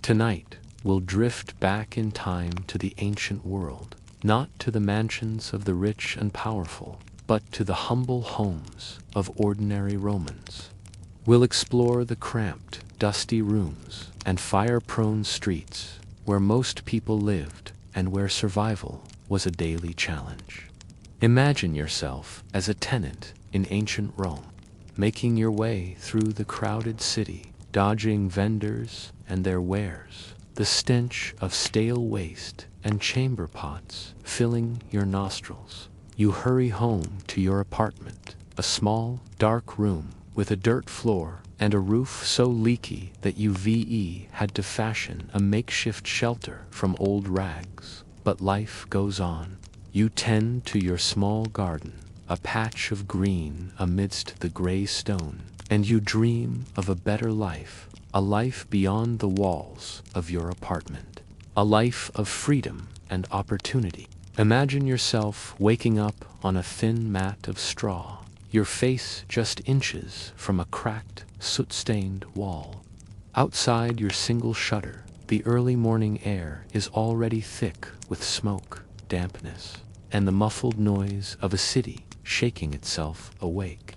Tonight, we'll drift back in time to the ancient world, not to the mansions of the rich and powerful, but to the humble homes of ordinary Romans. We'll explore the cramped, dusty rooms and fire-prone streets where most people lived and where survival was a daily challenge. Imagine yourself as a tenant in ancient Rome, making your way through the crowded city, dodging vendors and their wares, the stench of stale waste and chamber pots filling your nostrils. You hurry home to your apartment, a small, dark room with a dirt floor and a roof so leaky that you had to fashion a makeshift shelter from old rags. But life goes on. You tend to your small garden, a patch of green amidst the gray stone, and you dream of a better life, a life beyond the walls of your apartment, a life of freedom and opportunity. Imagine yourself waking up on a thin mat of straw, your face just inches from a cracked, soot-stained wall. Outside your single shutter, the early morning air is already thick with smoke, dampness, and the muffled noise of a city shaking itself awake.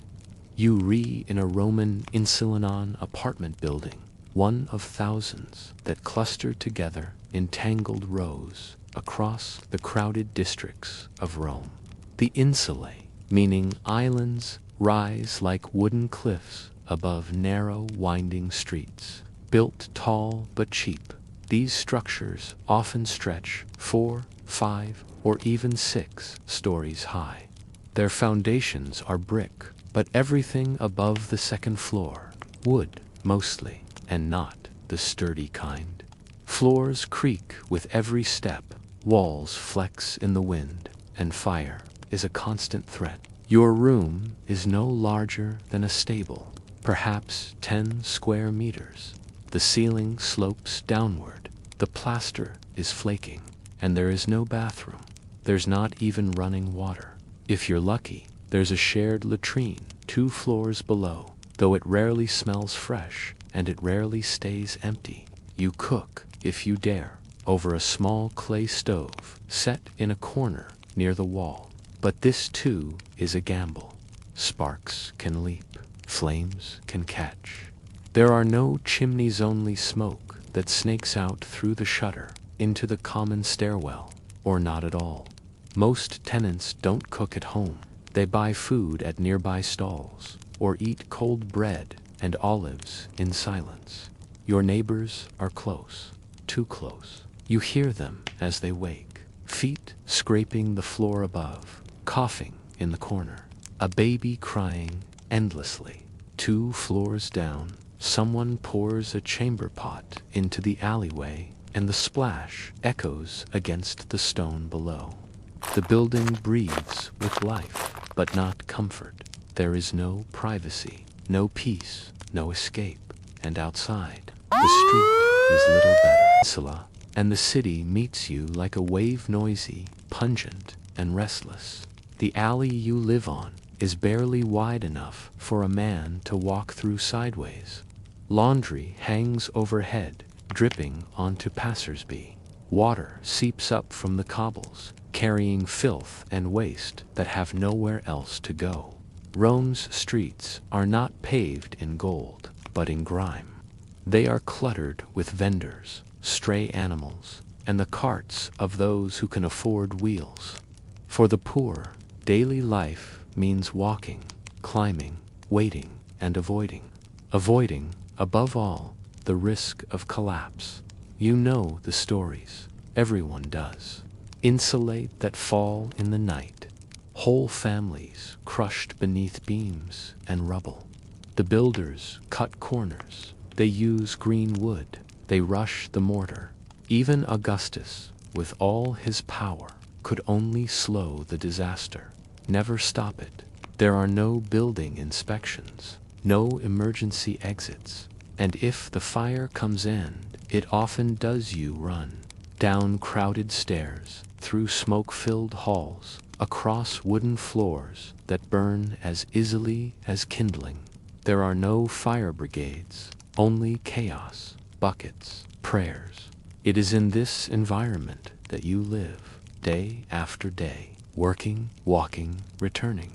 You in a Roman Insulanon apartment building, one of thousands that cluster together in tangled rows across the crowded districts of Rome. The insulae, meaning islands, rise like wooden cliffs above narrow, winding streets. Built tall but cheap, these structures often stretch 4, 5, or even 6 stories high. Their foundations are brick, but everything above the second floor, wood mostly, and not the sturdy kind. Floors creak with every step, walls flex in the wind, and fire is a constant threat. Your room is no larger than a stable, perhaps 10 square meters. The ceiling slopes downward, the plaster is flaking, and there is no bathroom. There's not even running water. If you're lucky, there's a shared latrine 2 floors below, though it rarely smells fresh and it rarely stays empty. You cook, if you dare, over a small clay stove set in a corner near the wall. But this too is a gamble. Sparks can leap, flames can catch. There are no chimneys, only smoke that snakes out through the shutter into the common stairwell, or not at all. Most tenants don't cook at home. They buy food at nearby stalls, or eat cold bread and olives in silence. Your neighbors are close, too close. You hear them as they wake, feet scraping the floor above, coughing in the corner, a baby crying endlessly. 2 floors down, someone pours a chamber pot into the alleyway, and the splash echoes against the stone below. The building breathes with life, but not comfort. There is no privacy, no peace, no escape, and outside, the street is little better, and the city meets you like a wave, noisy, pungent, and restless. The alley you live on is barely wide enough for a man to walk through sideways. Laundry hangs overhead, dripping onto passersby. Water seeps up from the cobbles, carrying filth and waste that have nowhere else to go. Rome's streets are not paved in gold, but in grime. They are cluttered with vendors, stray animals, and the carts of those who can afford wheels. For the poor, daily life means walking, climbing, waiting, and avoiding. Avoiding, above all, the risk of collapse. You know the stories. Everyone does. Insulate that fall in the night. Whole families crushed beneath beams and rubble. The builders cut corners. They use green wood. They rush the mortar. Even Augustus, with all his power, could only slow the disaster, never stop it. There are no building inspections, no emergency exits, and if the fire comes in, it often does you run. Down crowded stairs, through smoke-filled halls, across wooden floors that burn as easily as kindling. There are no fire brigades, only chaos, buckets, prayers. It is in this environment that you live, day after day, working, walking, returning.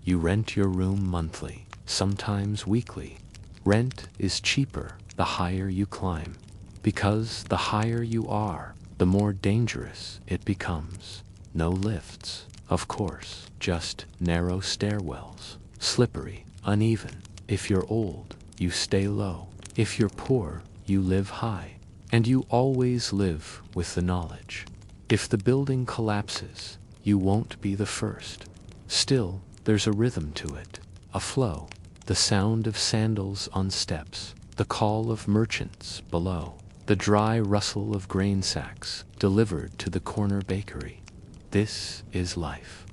You rent your room monthly, sometimes weekly. Rent is cheaper the higher you climb, because the higher you are, the more dangerous it becomes. No lifts, of course, just narrow stairwells, slippery, uneven. If you're old, you stay low. If you're poor, you live high. And you always live with the knowledge. If the building collapses, you won't be the first. Still, there's a rhythm to it, a flow, the sound of sandals on steps, the call of merchants below, the dry rustle of grain sacks delivered to the corner bakery. This is life.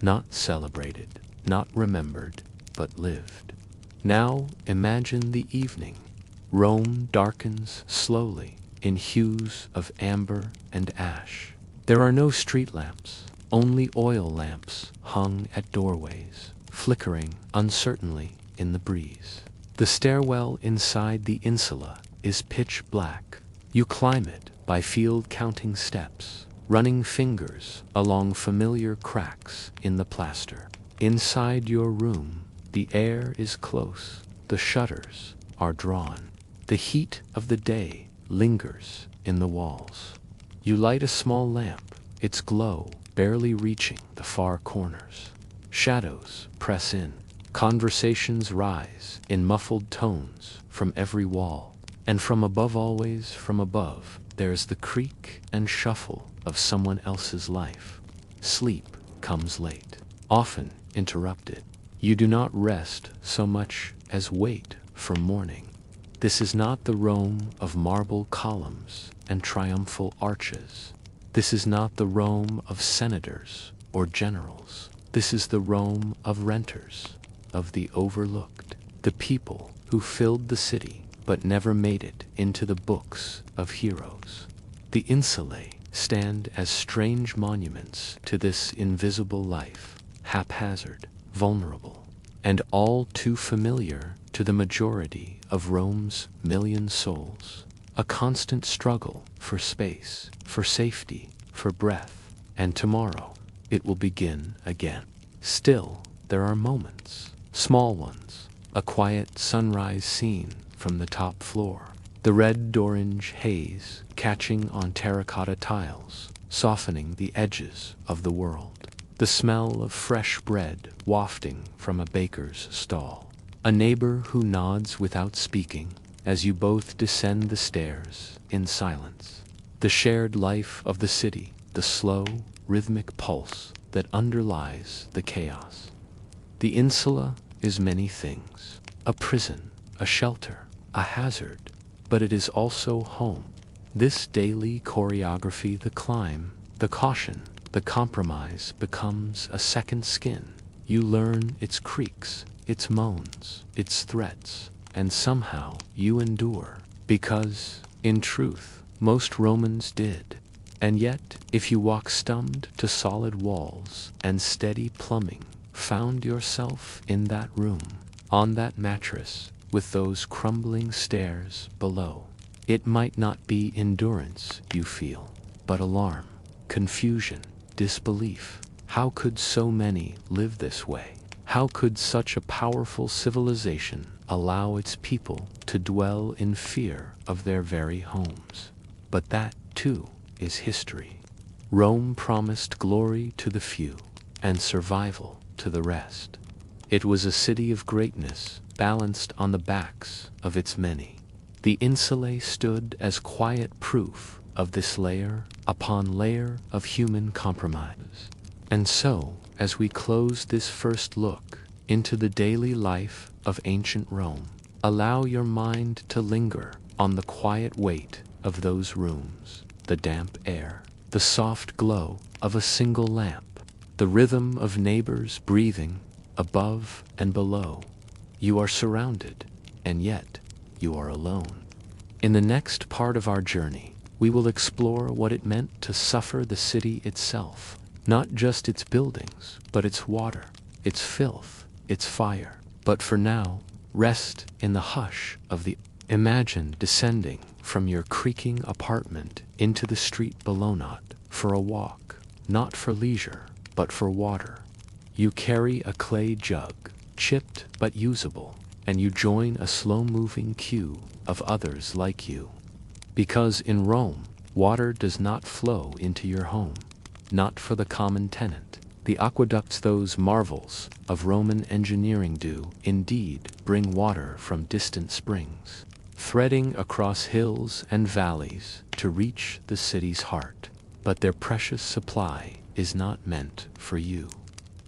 Not celebrated, not remembered, but lived. Now imagine the evening. Rome darkens slowly in hues of amber and ash. There are no street lamps, only oil lamps hung at doorways, flickering uncertainly in the breeze. The stairwell inside the insula is pitch black. You climb it by field-counting steps, running fingers along familiar cracks in the plaster. Inside your room, the air is close, the shutters are drawn. The heat of the day lingers in the walls. You light a small lamp, its glow barely reaching the far corners. Shadows press in. Conversations rise in muffled tones from every wall. And from above, always from above, there's the creak and shuffle of someone else's life. Sleep comes late, often interrupted. You do not rest so much as wait for morning. This is not the Rome of marble columns and triumphal arches. This is not the Rome of senators or generals. This is the Rome of renters, of the overlooked, the people who filled the city but never made it into the books of heroes. The insulae stand as strange monuments to this invisible life, haphazard, vulnerable, and all too familiar to the majority of Rome's million souls. A constant struggle for space, for safety, for breath, and tomorrow it will begin again. Still, there are moments, small ones, a quiet sunrise scene from the top floor, the red-orange haze catching on terracotta tiles, softening the edges of the world, the smell of fresh bread wafting from a baker's stall, a neighbor who nods without speaking as you both descend the stairs in silence, the shared life of the city, the slow, rhythmic pulse that underlies the chaos. The insula is many things, a prison, a shelter, a hazard, but it is also home. This daily choreography, the climb, the caution, the compromise becomes a second skin. You learn its creaks, its moans, its threats, and somehow you endure, because, in truth, most Romans did. And yet, if you walk stumped to solid walls and steady plumbing, found yourself in that room, on that mattress, with those crumbling stairs below, it might not be endurance you feel, but alarm, confusion, disbelief. How could so many live this way? How could such a powerful civilization allow its people to dwell in fear of their very homes? But that, too, is history. Rome promised glory to the few and survival to the rest. It was a city of greatness balanced on the backs of its many. The insulae stood as quiet proof of this layer upon layer of human compromise. And so, as we close this first look into the daily life of ancient Rome, allow your mind to linger on the quiet weight of those rooms, the damp air, the soft glow of a single lamp, the rhythm of neighbors breathing above and below. You are surrounded, and yet you are alone. In the next part of our journey, we will explore what it meant to suffer the city itself, not just its buildings, but its water, its filth, its fire. But for now, rest in the hush of the Imagine descending from your creaking apartment into the street below, not for a walk, not for leisure, but for water. You carry a clay jug, chipped but usable, and you join a slow-moving queue of others like you. Because in Rome, water does not flow into your home, not for the common tenant. The aqueducts, those marvels of Roman engineering, do indeed bring water from distant springs, threading across hills and valleys to reach the city's heart. But their precious supply is not meant for you.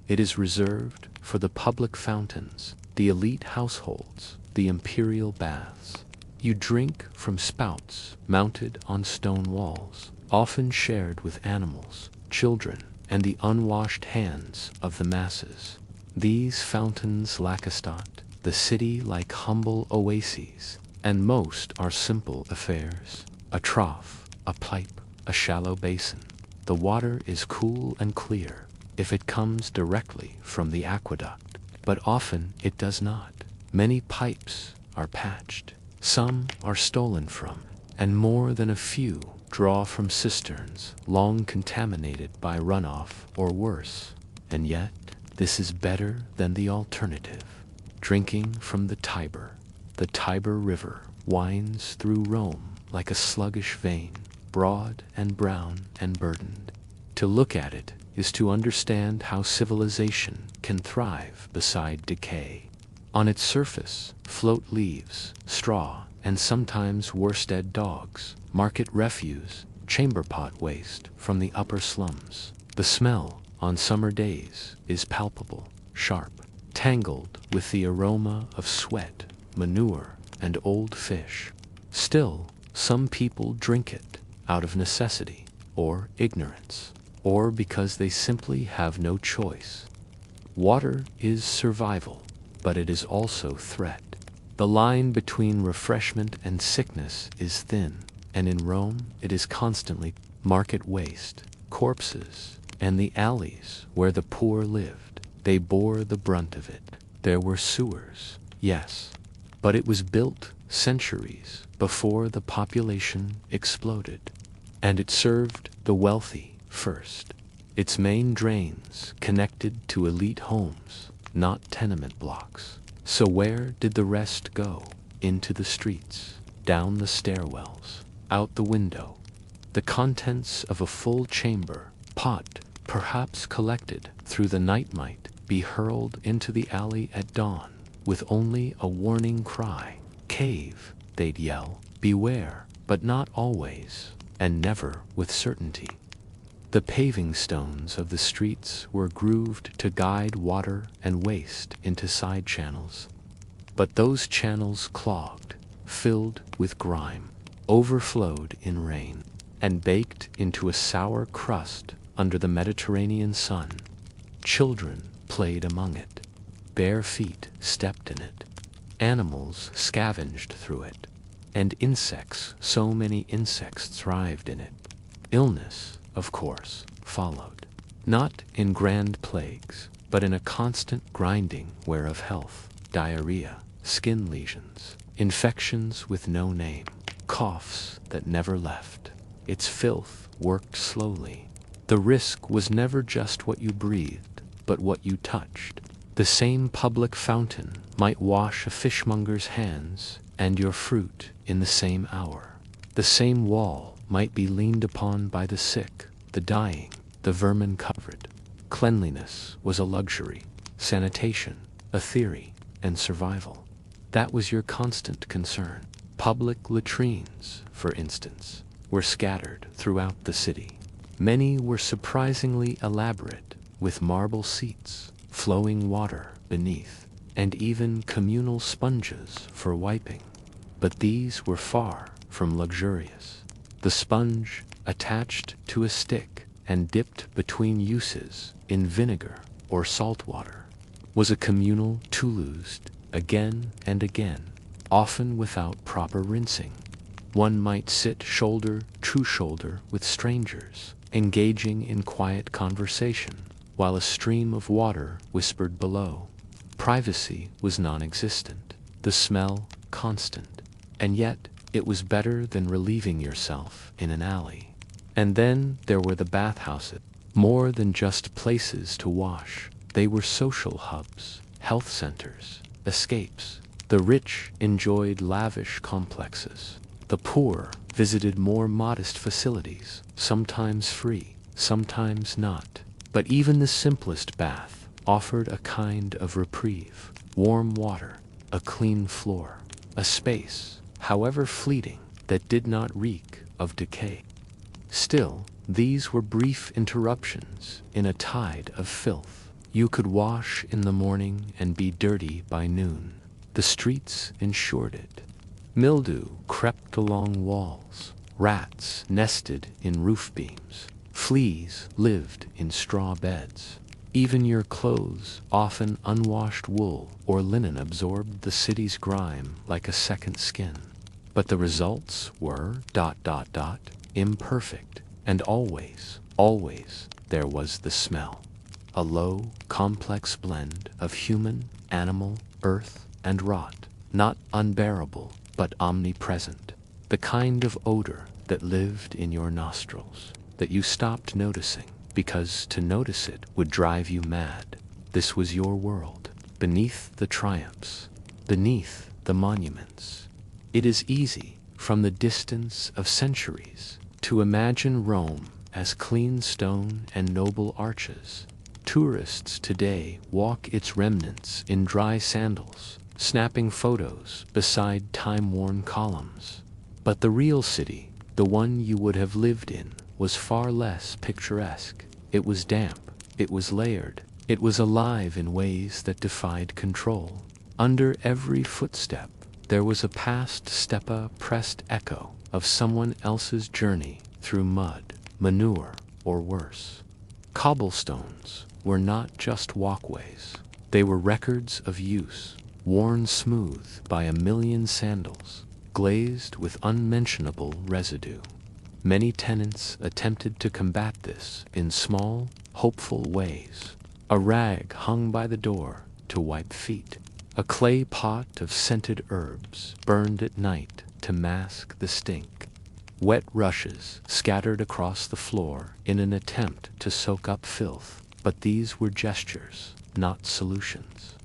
It is reserved for the public fountains, the elite households, the imperial baths. You drink from spouts mounted on stone walls, often shared with animals, children, and the unwashed hands of the masses. These fountains lackestat the city like humble oases, and most are simple affairs: a trough, a pipe, a shallow basin. The water is cool and clear if it comes directly from the aqueduct, but often it does not. Many pipes are patched, some are stolen from, and more than a few draw from cisterns long contaminated by runoff or worse. And yet, this is better than the alternative: drinking from the Tiber. The Tiber River winds through Rome like a sluggish vein, broad and brown and burdened. To look at it is to understand how civilization can thrive beside decay. On its surface float leaves, straw, and sometimes worsted dogs, market refuse, chamber pot waste from the upper slums. The smell, on summer days, is palpable, sharp, tangled with the aroma of sweat, manure, and old fish. Still, some people drink it out of necessity, or ignorance, or because they simply have no choice. Water is survival, but it is also threat. The line between refreshment and sickness is thin, and in Rome it is constantly. Market waste, corpses, and the alleys where the poor lived, they bore the brunt of it. There were sewers, yes, but it was built centuries before the population exploded, and it served the wealthy first. Its main drains connected to elite homes, not tenement blocks. So where did the rest go? Into the streets, down the stairwells, out the window. The contents of a full chamber pot, perhaps collected through the night, might be hurled into the alley at dawn with only a warning cry. Cave, they'd yell. Beware, but not always, and never with certainty. The paving stones of the streets were grooved to guide water and waste into side channels. But those channels clogged, filled with grime, overflowed in rain, and baked into a sour crust under the Mediterranean sun. Children played among it. Bare feet stepped in it. Animals scavenged through it. And insects, so many insects thrived in it. Illness, of course, followed, not in grand plagues, but in a constant grinding wear of health: diarrhea, skin lesions, infections with no name, coughs that never left. Its filth worked slowly. The risk was never just what you breathed, but what you touched. The same public fountain might wash a fishmonger's hands and your fruit in the same hour. The same wall might be leaned upon by the sick, the dying, the vermin-covered. Cleanliness was a luxury, sanitation a theory, and survival. That was your constant concern. Public latrines, for instance, were scattered throughout the city. Many were surprisingly elaborate, with marble seats, flowing water beneath, and even communal sponges for wiping. But these were far from luxurious. The sponge, attached to a stick and dipped between uses in vinegar or salt water, was a communal tool used again and again, often without proper rinsing. One might sit shoulder to shoulder with strangers, engaging in quiet conversation, while a stream of water whispered below. Privacy was non-existent, the smell constant. And yet, it was better than relieving yourself in an alley. And then there were the bathhouses. More than just places to wash, they were social hubs, health centers, escapes. The rich enjoyed lavish complexes. The poor visited more modest facilities, sometimes free, sometimes not. But even the simplest bath offered a kind of reprieve: warm water, a clean floor, a space, however fleeting, that did not reek of decay. Still, these were brief interruptions in a tide of filth. You could wash in the morning and be dirty by noon. The streets ensured it. Mildew crept along walls. Rats nested in roof beams. Fleas lived in straw beds. Even your clothes, often unwashed wool or linen, absorbed the city's grime like a second skin. But the results were ... imperfect, and always, always there was the smell. A low, complex blend of human, animal, earth, and rot, not unbearable, but omnipresent. The kind of odor that lived in your nostrils, that you stopped noticing, because to notice it would drive you mad. This was your world, beneath the triumphs, beneath the monuments. It is easy, from the distance of centuries, to imagine Rome as clean stone and noble arches. Tourists today walk its remnants in dry sandals, snapping photos beside time-worn columns. But the real city, the one you would have lived in, was far less picturesque. It was damp, it was layered, it was alive in ways that defied control. Under every footstep, there was a past steppe-pressed echo of someone else's journey through mud, manure, or worse. Cobblestones were not just walkways. They were records of use, worn smooth by a million sandals, glazed with unmentionable residue. Many tenants attempted to combat this in small, hopeful ways. A rag hung by the door to wipe feet. A clay pot of scented herbs burned at night to mask the stink. Wet rushes scattered across the floor in an attempt to soak up filth, but these were gestures, not solutions.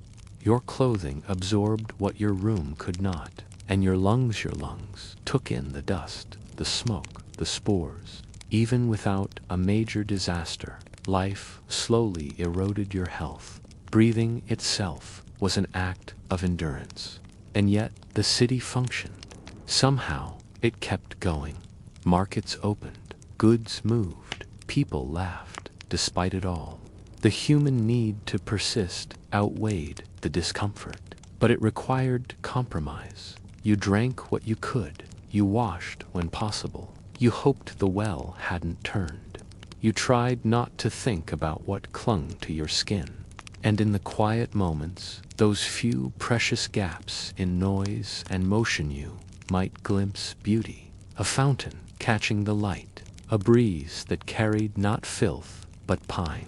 Your clothing absorbed what your room could not, and your lungs took in the dust, the smoke, the spores. Even without a major disaster, life slowly eroded your health. Breathing itself was an act of endurance. And yet the city functioned. Somehow it kept going. Markets opened, goods moved, people laughed. Despite it all, the human need to persist outweighed the discomfort. But it required compromise. You drank what you could. You washed when possible. You hoped the well hadn't turned. You tried not to think about what clung to your skin. And in the quiet moments, those few precious gaps in noise and motion, you might glimpse beauty. A fountain catching the light, a breeze that carried not filth but pine,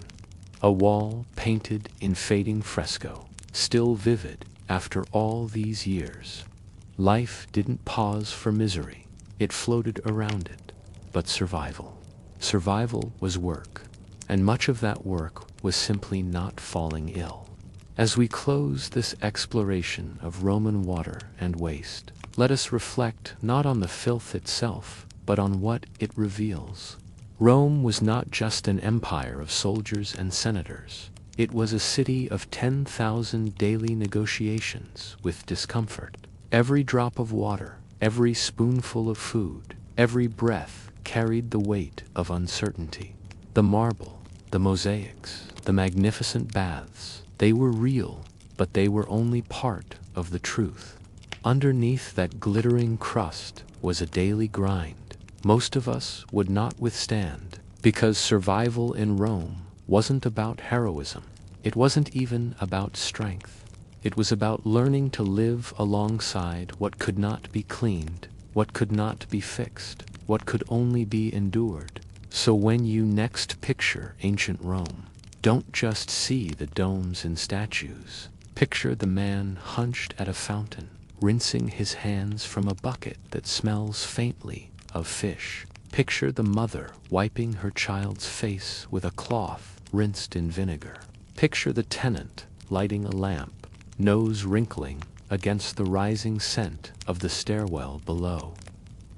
a wall painted in fading fresco, still vivid after all these years. Life didn't pause for misery, it floated around it. But survival was work, and much of that work was simply not falling ill. As we close this exploration of Roman water and waste, let us reflect not on the filth itself, but on what it reveals. Rome was not just an empire of soldiers and senators. It was a city of 10,000 daily negotiations with discomfort. Every drop of water, every spoonful of food, every breath carried the weight of uncertainty. The marble, the mosaics, the magnificent baths, they were real, but they were only part of the truth. Underneath that glittering crust was a daily grind most of us would not withstand, because survival in Rome wasn't about heroism. It wasn't even about strength. It was about learning to live alongside what could not be cleaned, what could not be fixed, what could only be endured. So when you next picture ancient Rome, don't just see the domes and statues. Picture the man hunched at a fountain, rinsing his hands from a bucket that smells faintly of fish. Picture the mother wiping her child's face with a cloth rinsed in vinegar. Picture the tenant lighting a lamp, nose wrinkling against the rising scent of the stairwell below.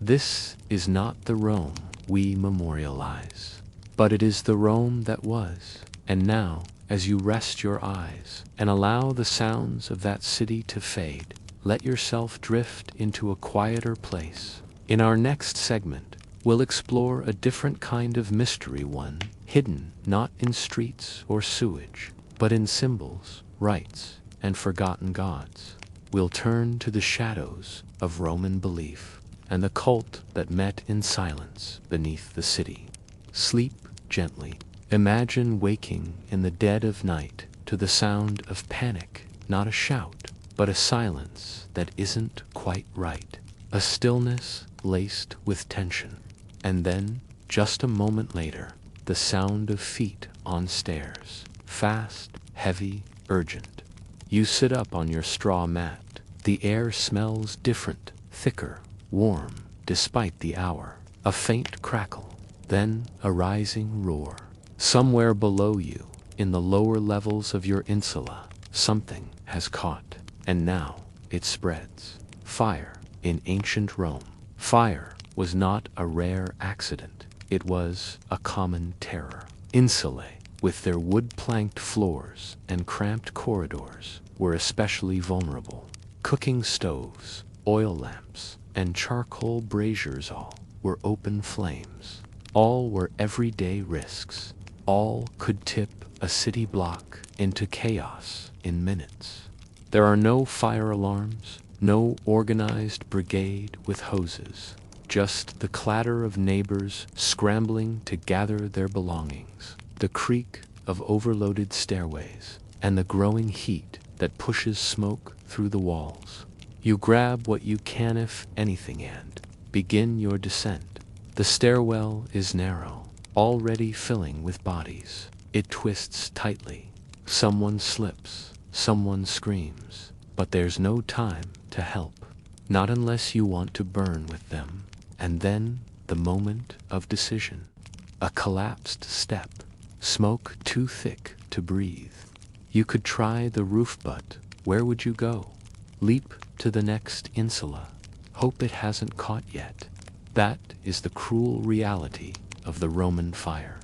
This is not the Rome we memorialize, but it is the Rome that was. And now, as you rest your eyes and allow the sounds of that city to fade, let yourself drift into a quieter place. In our next segment, we'll explore a different kind of mystery, one hidden not in streets or sewage, but in symbols, rites, and forgotten gods. We'll turn to the shadows of Roman belief and the cult that met in silence beneath the city. Sleep gently. Imagine waking in the dead of night to the sound of panic, not a shout, but a silence that isn't quite right. A stillness laced with tension. And then, just a moment later, the sound of feet on stairs. Fast, heavy, urgent. You sit up on your straw mat. The air smells different, thicker, warm, despite the hour. A faint crackle, then a rising roar. Somewhere below you, in the lower levels of your insula, something has caught, and now it spreads. Fire in ancient Rome. Fire was not a rare accident. It was a common terror. Insulae, with their wood-planked floors and cramped corridors, were especially vulnerable. Cooking stoves, oil lamps, and charcoal braziers all were open flames. All were everyday risks. All could tip a city block into chaos in minutes. There are no fire alarms, no organized brigade with hoses, just the clatter of neighbors scrambling to gather their belongings, the creak of overloaded stairways, and the growing heat that pushes smoke through the walls. You grab what you can, if anything, and begin your descent. The stairwell is narrow, already filling with bodies. It twists tightly. Someone slips, someone screams, but there's no time to help, not unless you want to burn with them. And then the moment of decision. A collapsed step, smoke too thick to breathe. You could try the roof, but where would you go? Leap to the next insula. Hope it hasn't caught yet. That is the cruel reality of the Roman fire.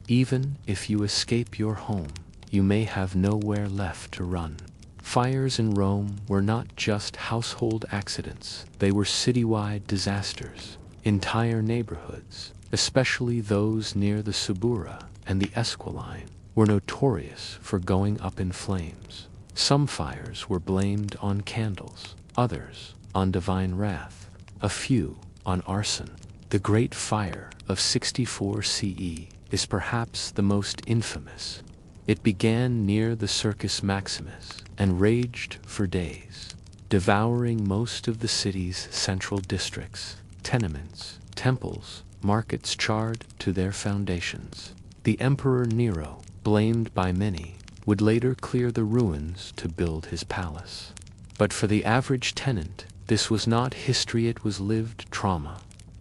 Even if you escape your home, you may have nowhere left to run. Fires in Rome were not just household accidents, they were citywide disasters. Entire neighborhoods, especially those near the Subura and the Esquiline, were notorious for going up in flames. Some fires were blamed on candles, others on divine wrath, a few on arson. The Great Fire of 64 CE is perhaps the most infamous. It began near the Circus Maximus and raged for days, devouring most of the city's central districts. Tenements, temples, markets charred to their foundations. The Emperor Nero, blamed by many, would later clear the ruins to build his palace. But for the average tenant, this was not history, it was lived trauma.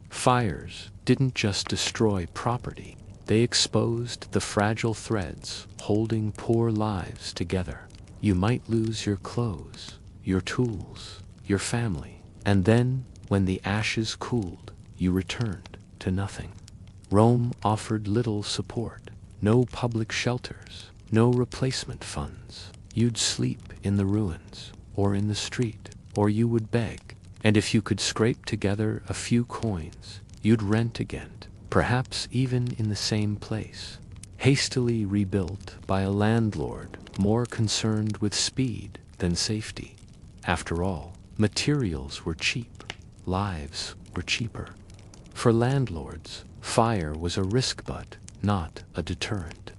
Fires didn't just destroy property, they exposed the fragile threads holding poor lives together. You might lose your clothes, your tools, your family, and then, when the ashes cooled, you returned to nothing. Rome offered little support, no public shelters, no replacement funds. You'd sleep in the ruins, or in the street, or you would beg. And if you could scrape together a few coins, you'd rent again, perhaps even in the same place, hastily rebuilt by a landlord more concerned with speed than safety. After all, materials were cheap, lives were cheaper. For landlords, fire was a risk but not a deterrent.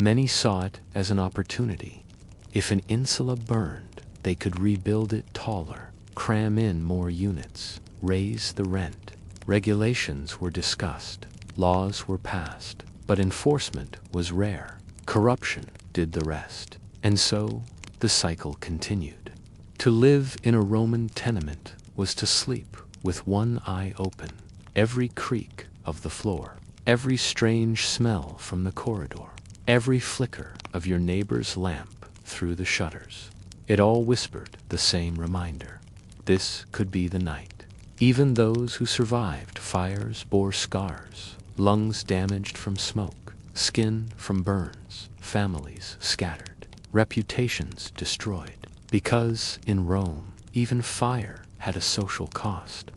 Many saw it as an opportunity. If an insula burned, they could rebuild it taller, cram in more units, raise the rent. Regulations were discussed, laws were passed, but enforcement was rare. Corruption did the rest. And so the cycle continued. To live in a Roman tenement was to sleep with one eye open. Every creak of the floor, every strange smell from the corridor, every flicker of your neighbor's lamp through the shutters, it all whispered the same reminder. This could be the night. Even those who survived fires bore scars, lungs damaged from smoke, skin from burns, families scattered, reputations destroyed. Because in Rome, even fire had a social cost.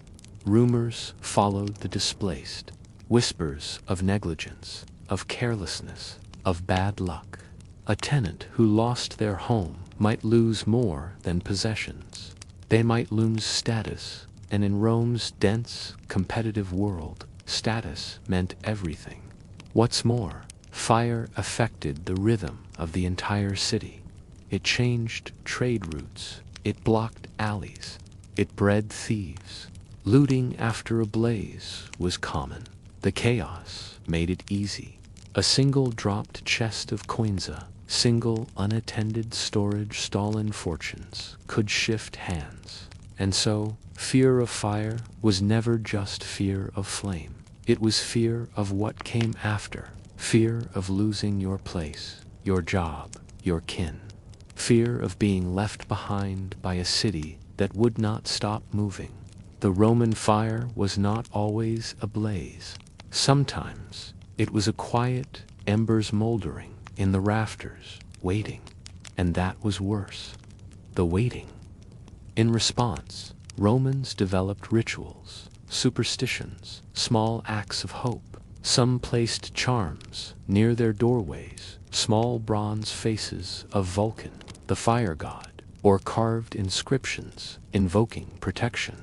Rumors followed the displaced, whispers of negligence, of carelessness, of bad luck. A tenant who lost their home might lose more than possessions. They might lose status, and in Rome's dense, competitive world, status meant everything. What's more, fire affected the rhythm of the entire city. It changed trade routes, it blocked alleys, it bred thieves. Looting after a blaze was common. The chaos made it easy. A single dropped chest of coinza, single unattended storage stolen fortunes could shift hands. And so, fear of fire was never just fear of flame. It was fear of what came after. Fear of losing your place, your job, your kin. Fear of being left behind by a city that would not stop moving. The Roman fire was not always ablaze. Sometimes it was a quiet embers moldering in the rafters, waiting. And that was worse. The waiting. In response, Romans developed rituals, superstitions, small acts of hope. Some placed charms near their doorways, small bronze faces of Vulcan, the fire god, or carved inscriptions invoking protection.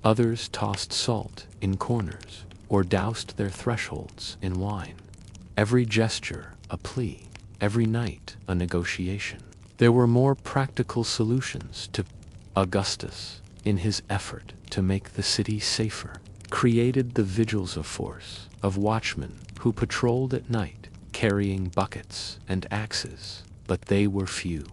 Others tossed salt in corners, or doused their thresholds in wine. Every gesture a plea, every night a negotiation. There were more practical solutions to Augustus, in his effort to make the city safer, created the vigils of force, of watchmen who patrolled at night, carrying buckets and axes, but they were few.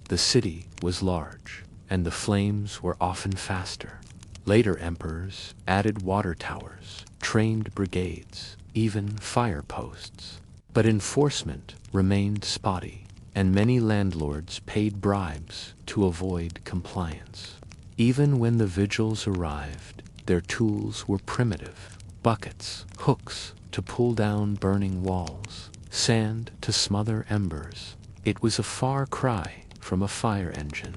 The city was large, and the flames were often faster. Later emperors added water towers, trained brigades, even fire posts. But enforcement remained spotty, and many landlords paid bribes to avoid compliance. Even when the vigils arrived, their tools were primitive: buckets, hooks to pull down burning walls, sand to smother embers. It was a far cry from a fire engine.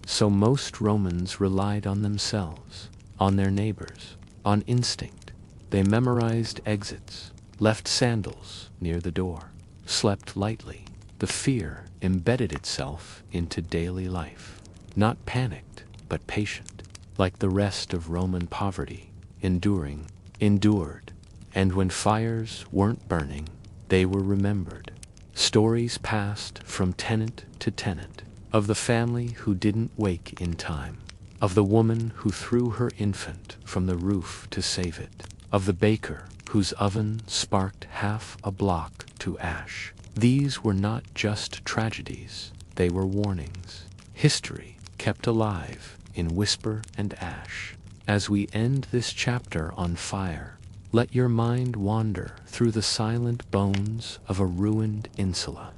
So most Romans relied on themselves, on their neighbors, on instinct. They memorized exits, left sandals near the door, slept lightly. The fear embedded itself into daily life. Not panicked, but patient, like the rest of Roman poverty, endured. And when fires weren't burning, they were remembered. Stories passed from tenant to tenant, of the family who didn't wake in time, of the woman who threw her infant from the roof to save it, of the baker whose oven sparked half a block to ash. These were not just tragedies, they were warnings. History kept alive in whisper and ash. As we end this chapter on fire, let your mind wander through the silent bones of a ruined insula.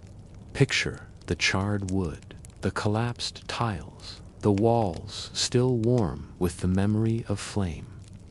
Picture the charred wood, the collapsed tiles, the walls still warm with the memory of flame.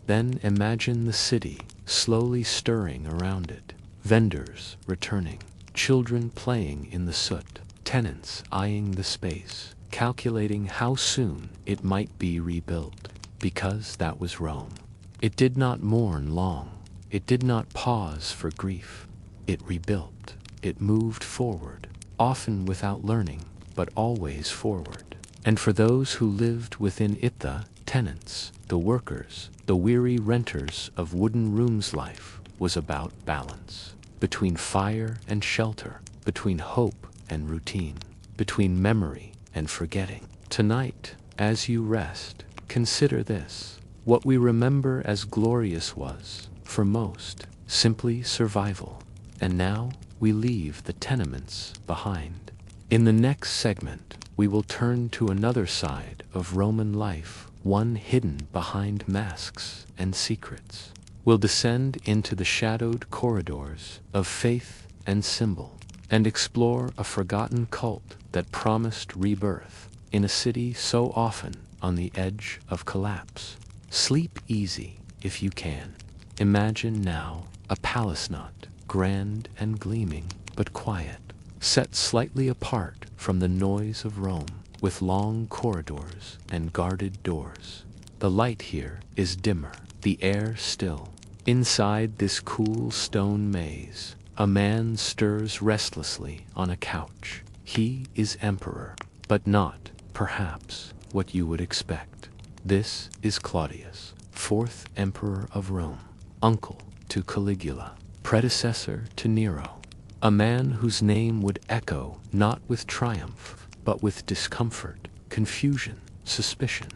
Then imagine the city slowly stirring around it, vendors returning, children playing in the soot, tenants eyeing the space, calculating how soon it might be rebuilt. Because that was Rome. It did not mourn long. It did not pause for grief. It rebuilt. It moved forward, often without learning, but always forward. And for those who lived within it, the tenants, the workers, the weary renters of wooden rooms, life was about balance. Between fire and shelter, between hope and routine, between memory and forgetting. Tonight, as you rest, consider this. What we remember as glorious was, for most, simply survival. And now we leave the tenements behind. In the next segment, we will turn to another side of Roman life, one hidden behind masks and secrets. We'll descend into the shadowed corridors of faith and symbol, and explore a forgotten cult that promised rebirth in a city so often on the edge of collapse. Sleep easy if you can. Imagine now a palace not grand and gleaming, but quiet, set slightly apart from the noise of Rome, with long corridors and guarded doors. The light here is dimmer, the air still. Inside this cool stone maze, a man stirs restlessly on a couch. He is emperor, but not, perhaps, what you would expect. This is Claudius, fourth emperor of Rome, uncle to Caligula, predecessor to Nero, a man whose name would echo not with triumph, but with discomfort, confusion, suspicion.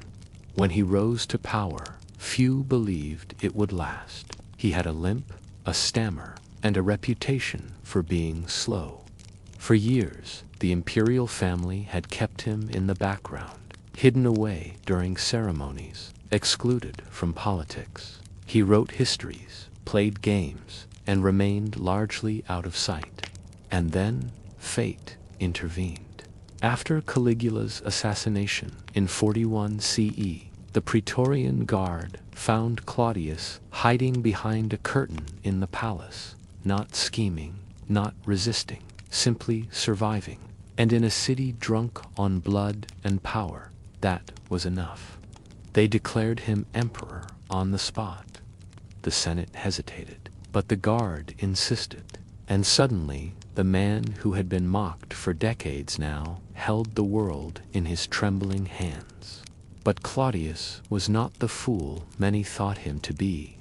When he rose to power, few believed it would last. He had a limp, a stammer, and a reputation for being slow. For years, the imperial family had kept him in the background, hidden away during ceremonies, excluded from politics. He wrote histories, played games, and remained largely out of sight. And then, fate intervened. After Caligula's assassination in 41 CE, the Praetorian Guard found Claudius hiding behind a curtain in the palace, not scheming, not resisting, simply surviving. And in a city drunk on blood and power, that was enough. They declared him emperor on the spot. The Senate hesitated, but the Guard insisted. And suddenly, the man who had been mocked for decades now held the world in his trembling hands. But Claudius was not the fool many thought him to be.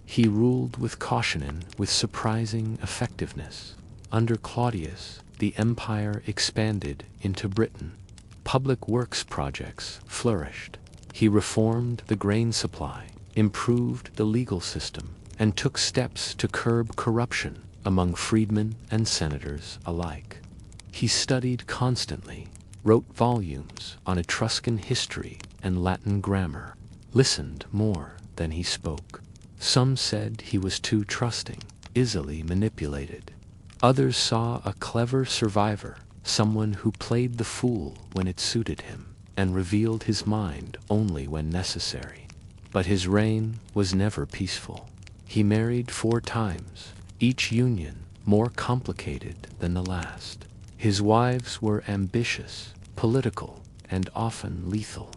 He ruled with caution and with surprising effectiveness. Under Claudius, the empire expanded into Britain. Public works projects flourished. He reformed the grain supply, improved the legal system, and took steps to curb corruption among freedmen and senators alike. He studied constantly, wrote volumes on Etruscan history and Latin grammar, listened more than he spoke. Some said he was too trusting, easily manipulated. Others saw a clever survivor, someone who played the fool when it suited him, and revealed his mind only when necessary. But his reign was never peaceful. He married 4 times, each union more complicated than the last. His wives were ambitious, political, and often lethal.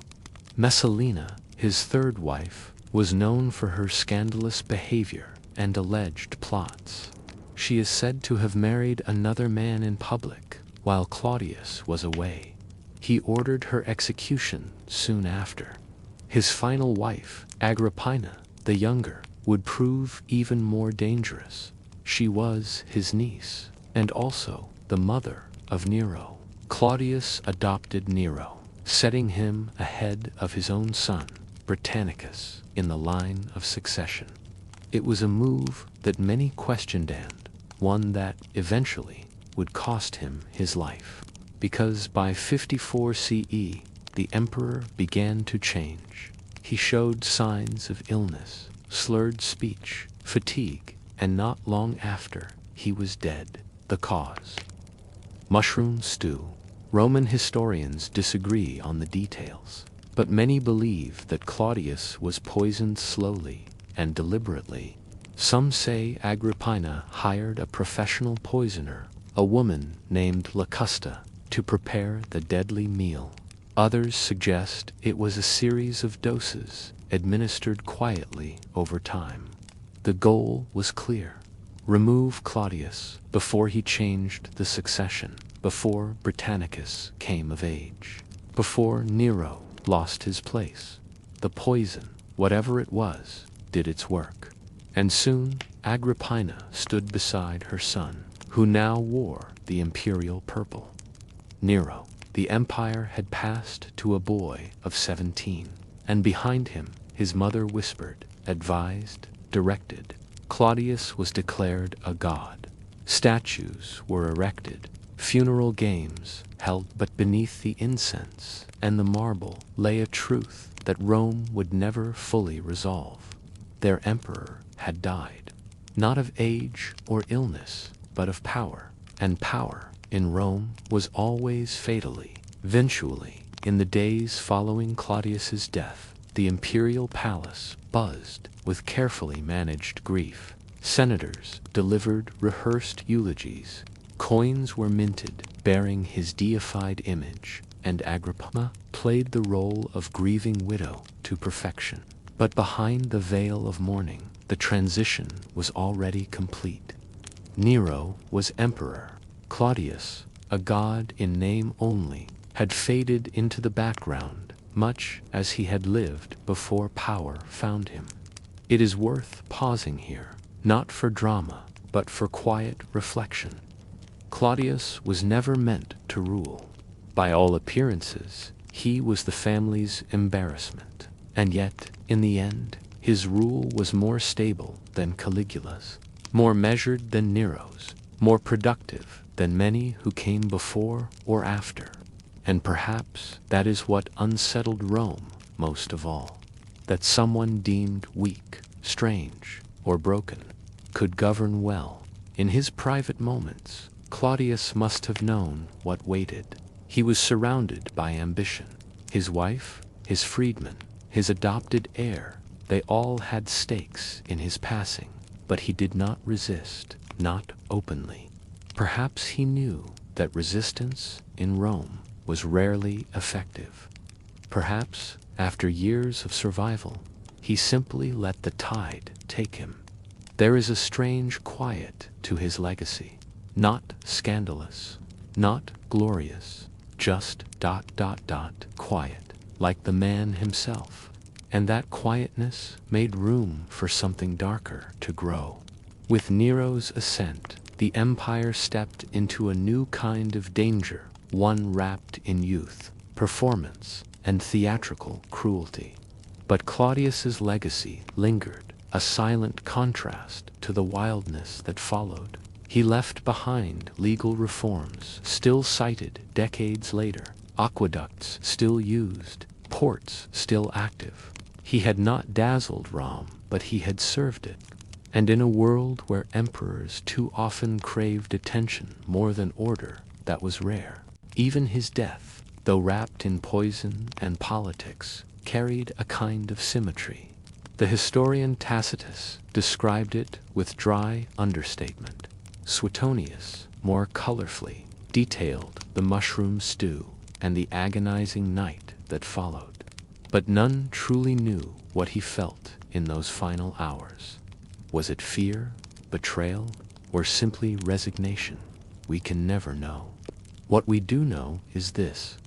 Messalina, his third wife, was known for her scandalous behavior and alleged plots. She is said to have married another man in public while Claudius was away. He ordered her execution soon after. His final wife, Agrippina, the younger, would prove even more dangerous. She was his niece, and also the mother of Nero. Claudius adopted Nero, setting him ahead of his own son, Britannicus, in the line of succession. It was a move that many questioned and one that, eventually, would cost him his life. Because by 54 CE, the emperor began to change. He showed signs of illness, slurred speech, fatigue, and not long after, he was dead. The cause: mushroom stew. Roman historians disagree on the details, but many believe that Claudius was poisoned slowly and deliberately. Some say Agrippina hired a professional poisoner, a woman named Locusta, to prepare the deadly meal. Others suggest it was a series of doses administered quietly over time. The goal was clear: remove Claudius before he changed the succession, before Britannicus came of age, before Nero lost his place. The poison, whatever it was, did its work. And soon Agrippina stood beside her son, who now wore the imperial purple. Nero, the empire had passed to a boy of 17, and behind him his mother whispered, advised, directed. Claudius was declared a god. Statues were erected, funeral games held, but beneath the incense and the marble lay a truth that Rome would never fully resolve. Their emperor had died, not of age or illness, but of power, and power in Rome was always fatally. Eventually, in the days following Claudius's death, the imperial palace buzzed with carefully managed grief. Senators delivered rehearsed eulogies, coins were minted bearing his deified image, and Agrippa played the role of grieving widow to perfection. But behind the veil of mourning, the transition was already complete. Nero was emperor. Claudius, a god in name only, had faded into the background, much as he had lived before power found him. It is worth pausing here, not for drama, but for quiet reflection. Claudius was never meant to rule. By all appearances, he was the family's embarrassment. And yet, in the end, his rule was more stable than Caligula's, more measured than Nero's, more productive than many who came before or after. And perhaps that is what unsettled Rome most of all, that someone deemed weak, strange, or broken could govern well. In his private moments, Claudius must have known what waited. He was surrounded by ambition. His wife, his freedmen, his adopted heir, they all had stakes in his passing, but he did not resist, not openly. Perhaps he knew that resistance in Rome was rarely effective. Perhaps, after years of survival, he simply let the tide take him. There is a strange quiet to his legacy, not scandalous, not glorious, just ... quiet, like the man himself. And that quietness made room for something darker to grow. With Nero's ascent, the empire stepped into a new kind of danger, one wrapped in youth, performance, and theatrical cruelty. But Claudius's legacy lingered, a silent contrast to the wildness that followed. He left behind legal reforms still cited decades later, aqueducts still used, ports still active. He had not dazzled Rome, but he had served it. And in a world where emperors too often craved attention more than order, that was rare. Even his death, though wrapped in poison and politics, carried a kind of symmetry. The historian Tacitus described it with dry understatement. Suetonius, more colorfully, detailed the mushroom stew and the agonizing night that followed. But none truly knew what he felt in those final hours. Was it fear, betrayal, or simply resignation? We can never know. What we do know is this: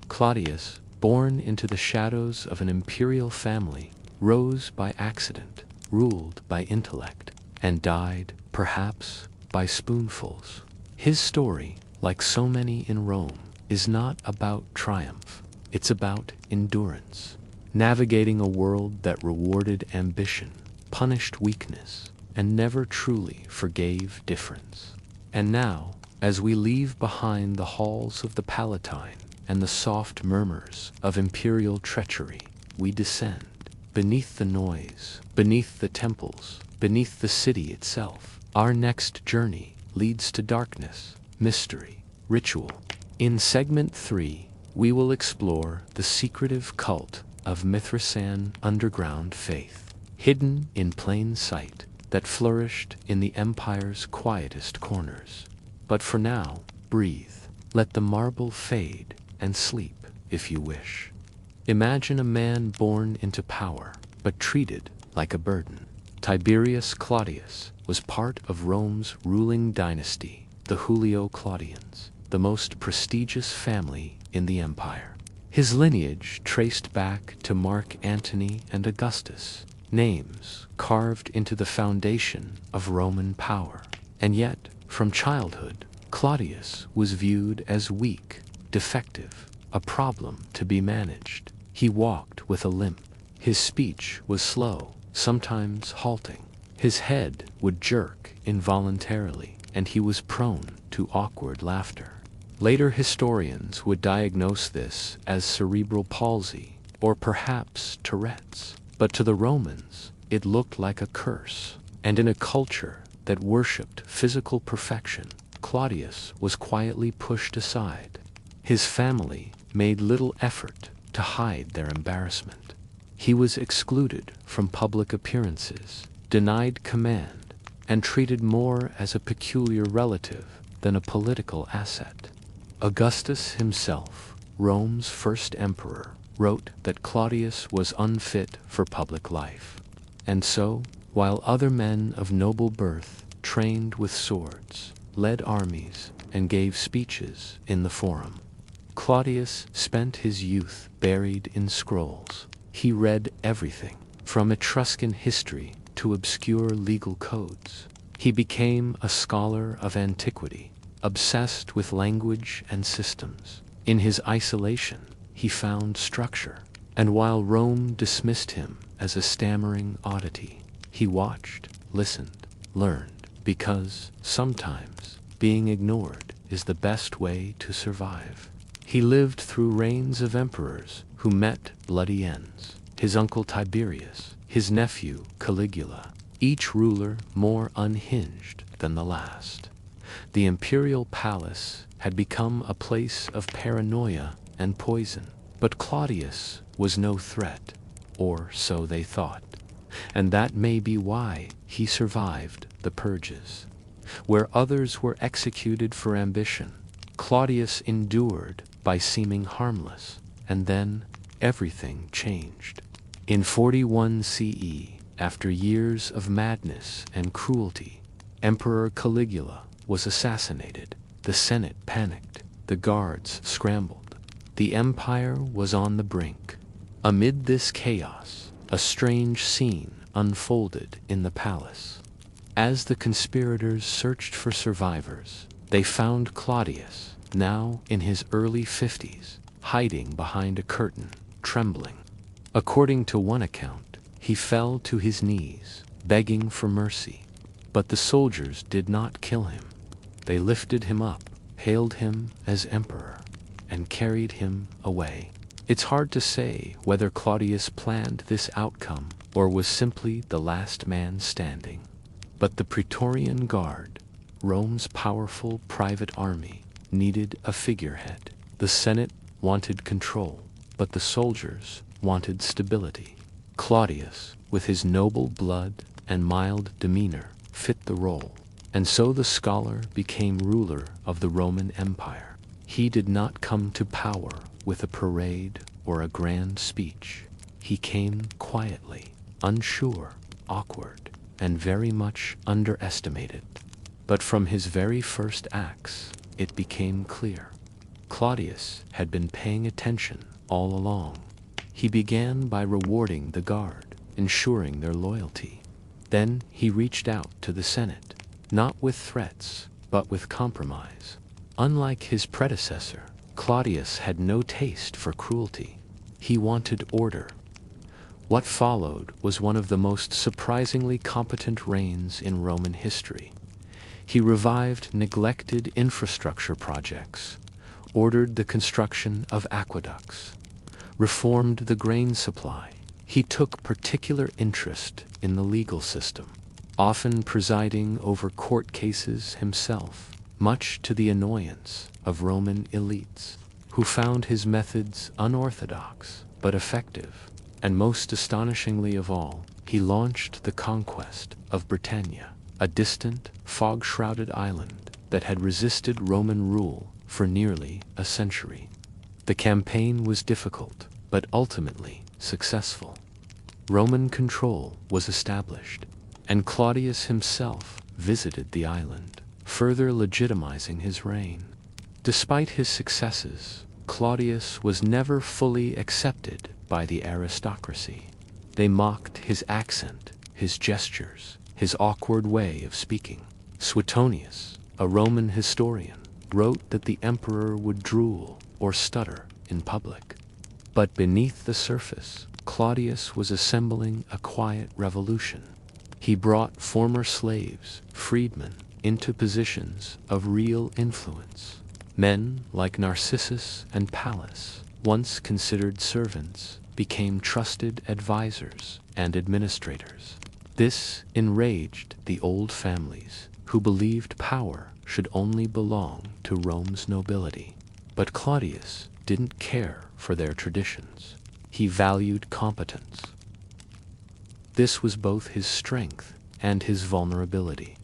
Claudius, born into the shadows of an imperial family, rose by accident, ruled by intellect, and died, perhaps, by spoonfuls. His story, like so many in Rome, is not about triumph. It's about endurance. Navigating a world that rewarded ambition, punished weakness, and never truly forgave difference. And now, as we leave behind the halls of the Palatine and the soft murmurs of imperial treachery, we descend. Beneath the noise, beneath the temples, beneath the city itself, our next journey leads to darkness, mystery, ritual. In segment 3, we will explore the secretive cult of Mithrasan underground faith, hidden in plain sight, that flourished in the empire's quietest corners. But for now, breathe. Let the marble fade and sleep if you wish. Imagine a man born into power, but treated like a burden. Tiberius Claudius was part of Rome's ruling dynasty, the Julio-Claudians, the most prestigious family in the empire. His lineage traced back to Mark Antony and Augustus, names carved into the foundation of Roman power. And yet, from childhood, Claudius was viewed as weak, defective, a problem to be managed. He walked with a limp. His speech was slow, sometimes halting. His head would jerk involuntarily, and he was prone to awkward laughter. Later historians would diagnose this as cerebral palsy, or perhaps Tourette's. But to the Romans, it looked like a curse. And in a culture that worshipped physical perfection, Claudius was quietly pushed aside. His family made little effort to hide their embarrassment. He was excluded from public appearances, denied command, and treated more as a peculiar relative than a political asset. Augustus himself, Rome's first emperor, wrote that Claudius was unfit for public life. And so, while other men of noble birth trained with swords, led armies, and gave speeches in the Forum, Claudius spent his youth buried in scrolls. He read everything, from Etruscan history to obscure legal codes. He became a scholar of antiquity, obsessed with language and systems. In his isolation, he found structure, and while Rome dismissed him as a stammering oddity, he watched, listened, learned, because sometimes being ignored is the best way to survive. He lived through reigns of emperors who met bloody ends. His uncle Tiberius, his nephew Caligula, each ruler more unhinged than the last. The imperial palace had become a place of paranoia and poison, but Claudius was no threat, or so they thought. And that may be why he survived the purges. Where others were executed for ambition, Claudius endured by seeming harmless, and then everything changed. In 41 CE, after years of madness and cruelty, Emperor Caligula was assassinated. The Senate panicked, the guards scrambled. The empire was on the brink. Amid this chaos, a strange scene unfolded in the palace. As the conspirators searched for survivors, they found Claudius, now in his early 50s, hiding behind a curtain, trembling. According to one account, he fell to his knees, begging for mercy. But the soldiers did not kill him. They lifted him up, hailed him as emperor, and carried him away. It's hard to say whether Claudius planned this outcome or was simply the last man standing. But the Praetorian Guard, Rome's powerful private army, needed a figurehead. The Senate wanted control, but the soldiers wanted stability. Claudius, with his noble blood and mild demeanor, fit the role. And so the scholar became ruler of the Roman Empire. He did not come to power with a parade or a grand speech. He came quietly, unsure, awkward, and very much underestimated. But from his very first acts, it became clear. Claudius had been paying attention all along. He began by rewarding the guard, ensuring their loyalty. Then he reached out to the Senate, not with threats, but with compromise. Unlike his predecessor, Claudius had no taste for cruelty. He wanted order. What followed was one of the most surprisingly competent reigns in Roman history. He revived neglected infrastructure projects, ordered the construction of aqueducts, reformed the grain supply. He took particular interest in the legal system, often presiding over court cases himself, much to the annoyance of Roman elites, who found his methods unorthodox but effective. And most astonishingly of all, he launched the conquest of Britannia, a distant, fog-shrouded island that had resisted Roman rule for nearly a century. The campaign was difficult, but ultimately successful. Roman control was established, and Claudius himself visited the island, further legitimizing his reign. Despite his successes, Claudius was never fully accepted by the aristocracy. They mocked his accent, his gestures, his awkward way of speaking. Suetonius, a Roman historian, wrote that the emperor would drool or stutter in public. But beneath the surface, Claudius was assembling a quiet revolution. He brought former slaves, freedmen, into positions of real influence. Men like Narcissus and Pallas, once considered servants, became trusted advisors and administrators. This enraged the old families, who believed power should only belong to Rome's nobility. But Claudius didn't care for their traditions. He valued competence. This was both his strength and his vulnerability.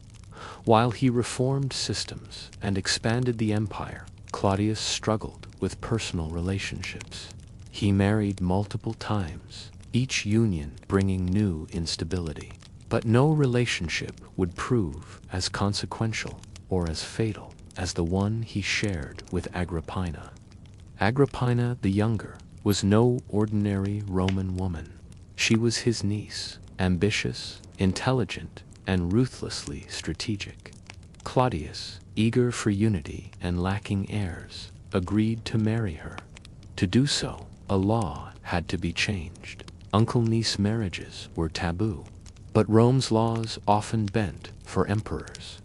While he reformed systems and expanded the empire, Claudius struggled with personal relationships. He married multiple times, each union bringing new instability. But no relationship would prove as consequential or as fatal as the one he shared with Agrippina. Agrippina the Younger was no ordinary Roman woman. She was his niece, ambitious, intelligent, and ruthlessly strategic. Claudius, eager for unity and lacking heirs, agreed to marry her. To do so, a law had to be changed. Uncle-niece marriages were taboo, but Rome's laws often bent for emperors.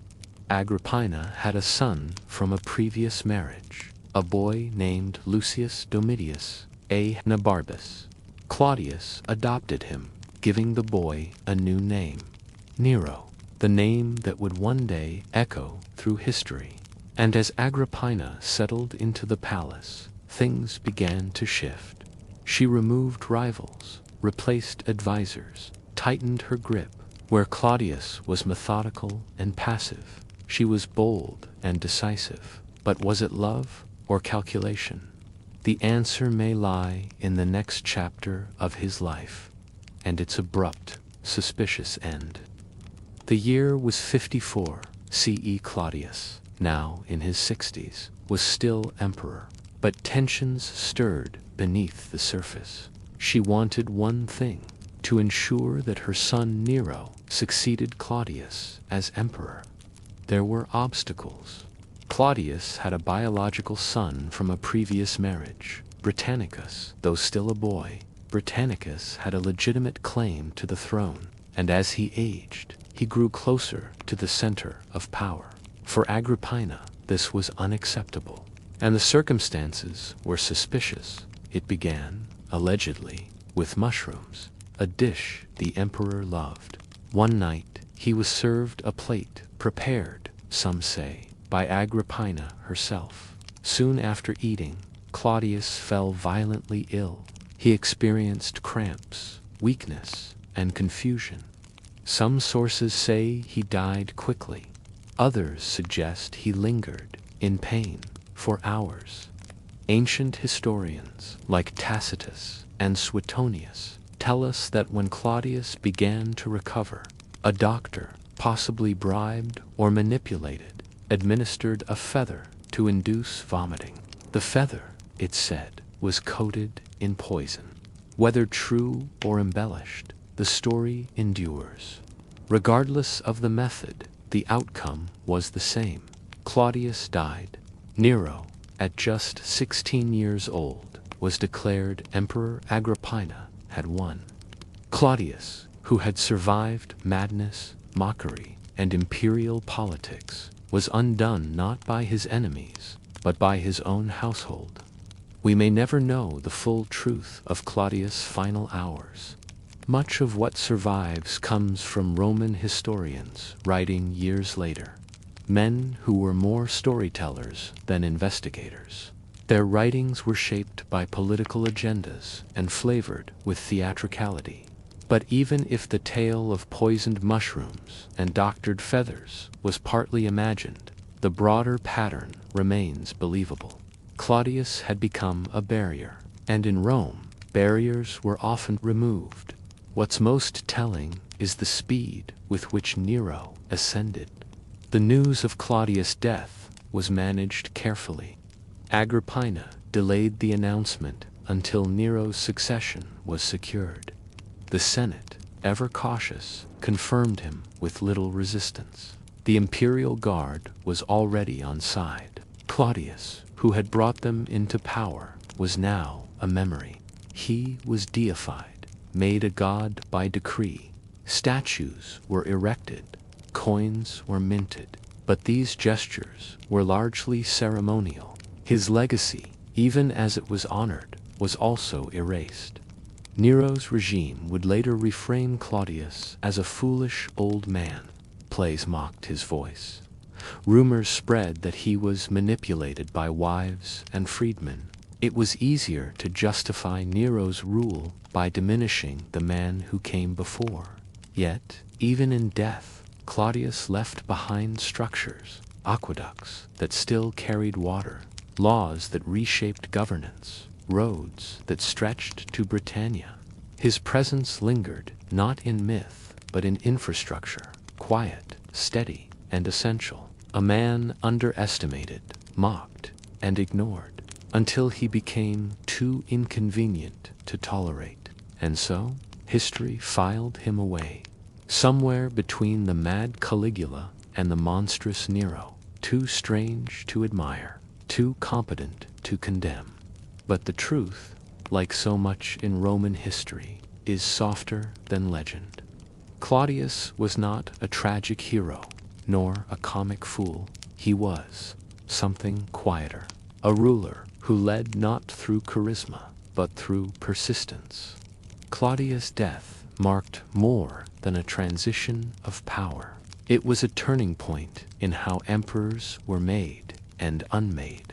Agrippina had a son from a previous marriage, a boy named Lucius Domitius Nabarbus. Claudius adopted him, giving the boy a new name, Nero, the name that would one day echo through history. And as Agrippina settled into the palace, things began to shift. She removed rivals, replaced advisors, tightened her grip. Where Claudius was methodical and passive, she was bold and decisive. But was it love or calculation? The answer may lie in the next chapter of his life, and its abrupt, suspicious end. The year was 54 CE. Claudius, now in his 60s, was still emperor, but tensions stirred beneath the surface. She wanted one thing: to ensure that her son Nero succeeded Claudius as emperor. There were obstacles. Claudius had a biological son from a previous marriage, Britannicus. Though still a boy, Britannicus had a legitimate claim to the throne, and as he aged, he grew closer to the center of power. For Agrippina, this was unacceptable, and the circumstances were suspicious. It began, allegedly, with mushrooms, a dish the emperor loved. One night, he was served a plate prepared, some say, by Agrippina herself. Soon after eating, Claudius fell violently ill. He experienced cramps, weakness, and confusion. Some sources say he died quickly. Others suggest he lingered, in pain, for hours. Ancient historians, like Tacitus and Suetonius, tell us that when Claudius began to recover, a doctor, possibly bribed or manipulated, administered a feather to induce vomiting. The feather, it said, was coated in poison. Whether true or embellished, the story endures. Regardless of the method, the outcome was the same. Claudius died. Nero, at just 16 years old, was declared emperor. Agrippina had won. Claudius, who had survived madness, mockery, and imperial politics, was undone not by his enemies, but by his own household. We may never know the full truth of Claudius' final hours. Much of what survives comes from Roman historians writing years later, men who were more storytellers than investigators. Their writings were shaped by political agendas and flavored with theatricality. But even if the tale of poisoned mushrooms and doctored feathers was partly imagined, the broader pattern remains believable. Claudius had become a barrier, and in Rome, barriers were often removed. What's most telling is the speed with which Nero ascended. The news of Claudius' death was managed carefully. Agrippina delayed the announcement until Nero's succession was secured. The Senate, ever cautious, confirmed him with little resistance. The imperial guard was already on side. Claudius, who had brought them into power, was now a memory. He was deified, made a god by decree. Statues were erected, coins were minted, But these gestures were largely ceremonial. His legacy, even as it was honored, was also erased. Nero's regime would later reframe Claudius as a foolish old man. Plays mocked his voice. Rumors spread that he was manipulated by wives and freedmen. It was easier to justify Nero's rule by diminishing the man who came before. Yet, even in death, Claudius left behind structures, aqueducts that still carried water, laws that reshaped governance, roads that stretched to Britannia. His presence lingered not in myth, but in infrastructure, quiet, steady, and essential. A man underestimated, mocked, and ignored, until he became too inconvenient to tolerate. And so, history filed him away, somewhere between the mad Caligula and the monstrous Nero, too strange to admire, too competent to condemn. But the truth, like so much in Roman history, is softer than legend. Claudius was not a tragic hero, nor a comic fool. He was something quieter, a ruler who led not through charisma, but through persistence. Claudius' death marked more than a transition of power. It was a turning point in how emperors were made and unmade.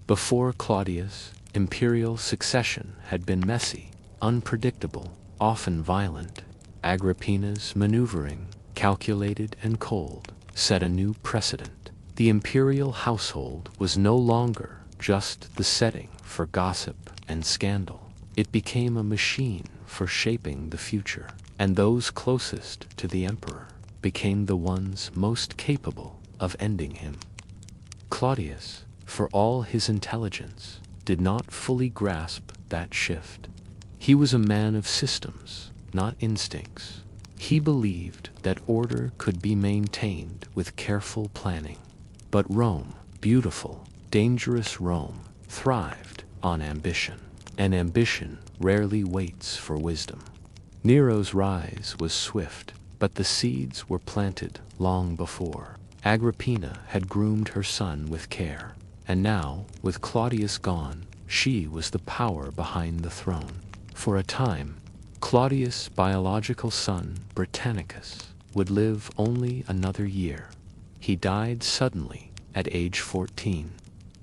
Before Claudius, imperial succession had been messy, unpredictable, often violent. Agrippina's maneuvering, calculated and cold, set a new precedent. The imperial household was no longer just the setting for gossip and scandal. It became a machine for shaping the future, and those closest to the emperor became the ones most capable of ending him. Claudius, for all his intelligence, did not fully grasp that shift. He was a man of systems, not instincts. He believed that order could be maintained with careful planning. But Rome, beautiful, dangerous Rome, thrived on ambition, and ambition rarely waits for wisdom. Nero's rise was swift, but the seeds were planted long before. Agrippina had groomed her son with care, and now, with Claudius gone, she was the power behind the throne. For a time, Claudius' biological son, Britannicus, would live only another year. He died suddenly at age 14.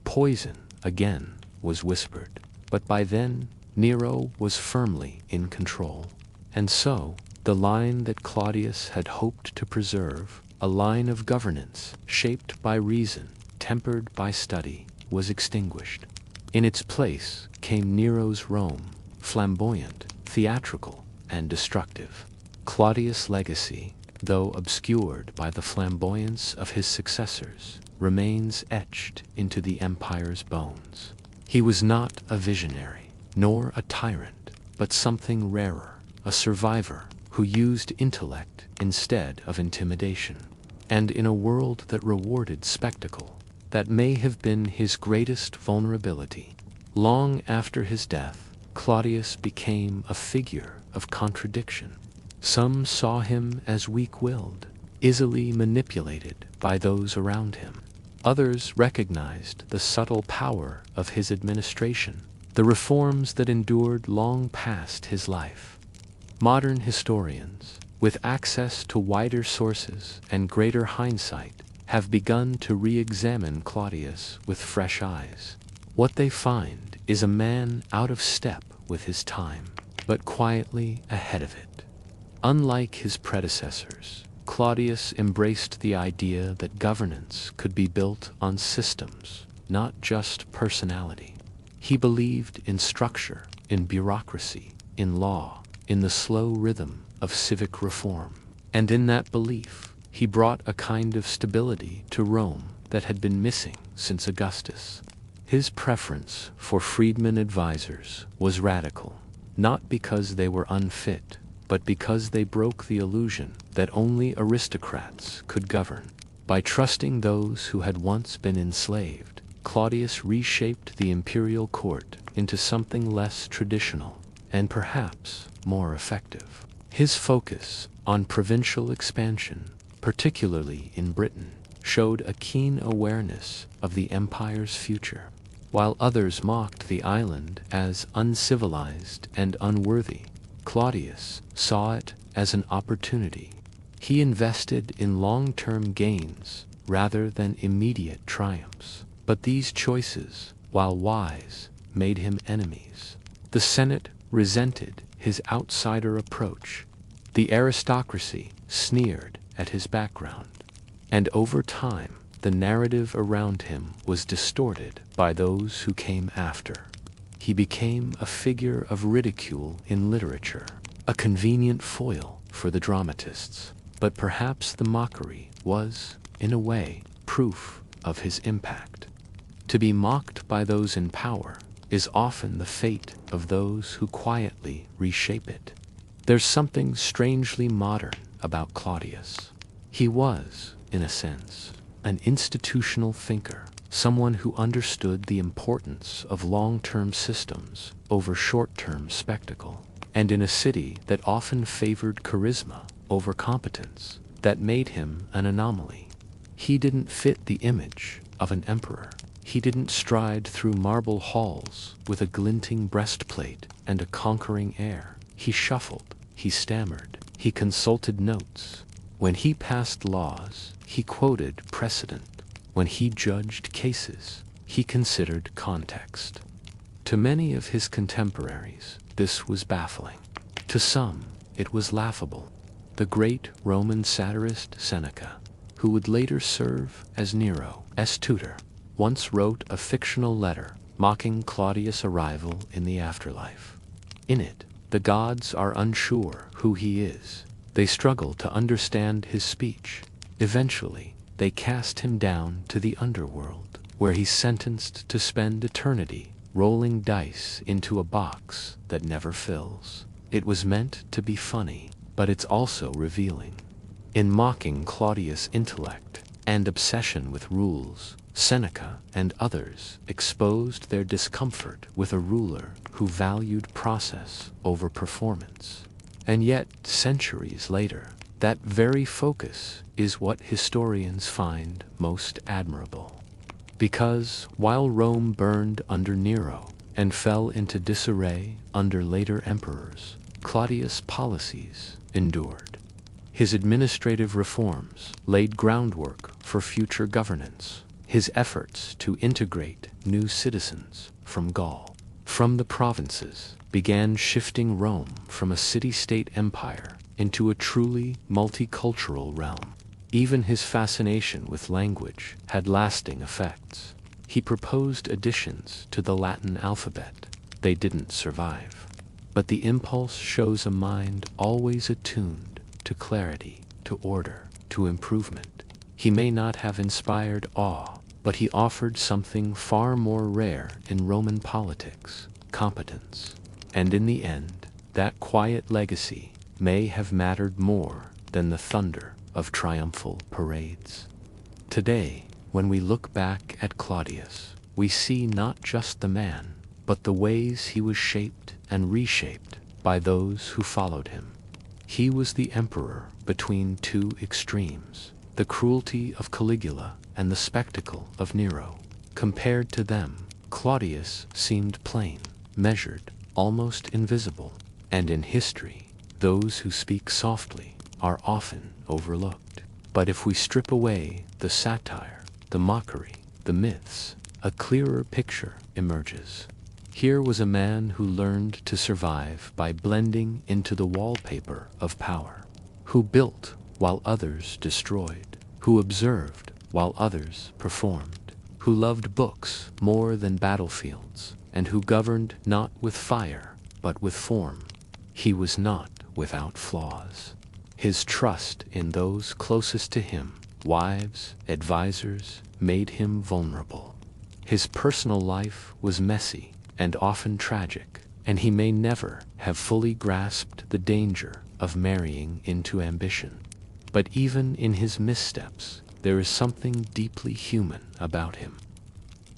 Poison, again, was whispered, but by then Nero was firmly in control. And so, the line that Claudius had hoped to preserve, a line of governance shaped by reason, tempered by study, was extinguished. In its place came Nero's Rome, flamboyant, theatrical, and destructive. Claudius' legacy, though obscured by the flamboyance of his successors, remains etched into the empire's bones. He was not a visionary, nor a tyrant, but something rarer, a survivor who used intellect instead of intimidation. And in a world that rewarded spectacle, that may have been his greatest vulnerability. Long after his death, Claudius became a figure of contradiction. Some saw him as weak-willed, easily manipulated by those around him. Others recognized the subtle power of his administration, the reforms that endured long past his life. Modern historians, with access to wider sources and greater hindsight, have begun to re-examine Claudius with fresh eyes. What they find is a man out of step with his time, but quietly ahead of it. Unlike his predecessors, Claudius embraced the idea that governance could be built on systems, not just personality. He believed in structure, in bureaucracy, in law, in the slow rhythm of civic reform. And in that belief, he brought a kind of stability to Rome that had been missing since Augustus. His preference for freedmen advisors was radical, not because they were unfit, but because they broke the illusion that only aristocrats could govern. By trusting those who had once been enslaved, Claudius reshaped the imperial court into something less traditional and perhaps more effective. His focus on provincial expansion, particularly in Britain, showed a keen awareness of the empire's future. While others mocked the island as uncivilized and unworthy, Claudius saw it as an opportunity. He invested in long-term gains rather than immediate triumphs. But these choices, while wise, made him enemies. The Senate resented his outsider approach. The aristocracy sneered at his background. And over time, the narrative around him was distorted by those who came after. He became a figure of ridicule in literature, a convenient foil for the dramatists. But perhaps the mockery was, in a way, proof of his impact. To be mocked by those in power is often the fate of those who quietly reshape it. There's something strangely modern about Claudius. He was, in a sense, an institutional thinker, someone who understood the importance of long-term systems over short-term spectacle. And in a city that often favored charisma over competence, that made him an anomaly. He didn't fit the image of an emperor. He didn't stride through marble halls with a glinting breastplate and a conquering air. He shuffled, he stammered, he consulted notes. When he passed laws, he quoted precedent. When he judged cases, he considered context. To many of his contemporaries, this was baffling. To some, it was laughable. The great Roman satirist Seneca, who would later serve as Nero's tutor, once wrote a fictional letter mocking Claudius' arrival in the afterlife. In it, the gods are unsure who he is. They struggle to understand his speech. Eventually, they cast him down to the underworld, where he's sentenced to spend eternity rolling dice into a box that never fills. It was meant to be funny, but it's also revealing. In mocking Claudius' intellect and obsession with rules, Seneca and others exposed their discomfort with a ruler who valued process over performance. And yet, centuries later, that very focus is what historians find most admirable. Because while Rome burned under Nero and fell into disarray under later emperors, Claudius' policies endured. His administrative reforms laid groundwork for future governance. His efforts to integrate new citizens from Gaul, from the provinces, began shifting Rome from a city-state empire into a truly multicultural realm. Even his fascination with language had lasting effects. He proposed additions to the Latin alphabet. They didn't survive. But the impulse shows a mind always attuned to clarity, to order, to improvement. He may not have inspired awe, but he offered something far more rare in Roman politics: competence. And in the end, that quiet legacy may have mattered more than the thunder of triumphal parades. Today, when we look back at Claudius, we see not just the man, but the ways he was shaped and reshaped by those who followed him. He was the emperor between two extremes, the cruelty of Caligula and the spectacle of Nero. Compared to them, Claudius seemed plain, measured, almost invisible. And in history, those who speak softly are often overlooked. But if we strip away the satire, the mockery, the myths, a clearer picture emerges. Here was a man who learned to survive by blending into the wallpaper of power, who built while others destroyed, who observed while others performed, who loved books more than battlefields, and who governed not with fire, but with form. He was not without flaws. His trust in those closest to him, wives, advisors, made him vulnerable. His personal life was messy and often tragic, and he may never have fully grasped the danger of marrying into ambition. But even in his missteps, there is something deeply human about him.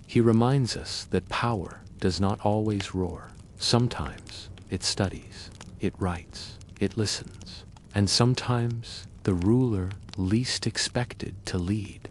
He reminds us that power does not always roar. Sometimes it studies, it writes, it listens, and sometimes the ruler least expected to lead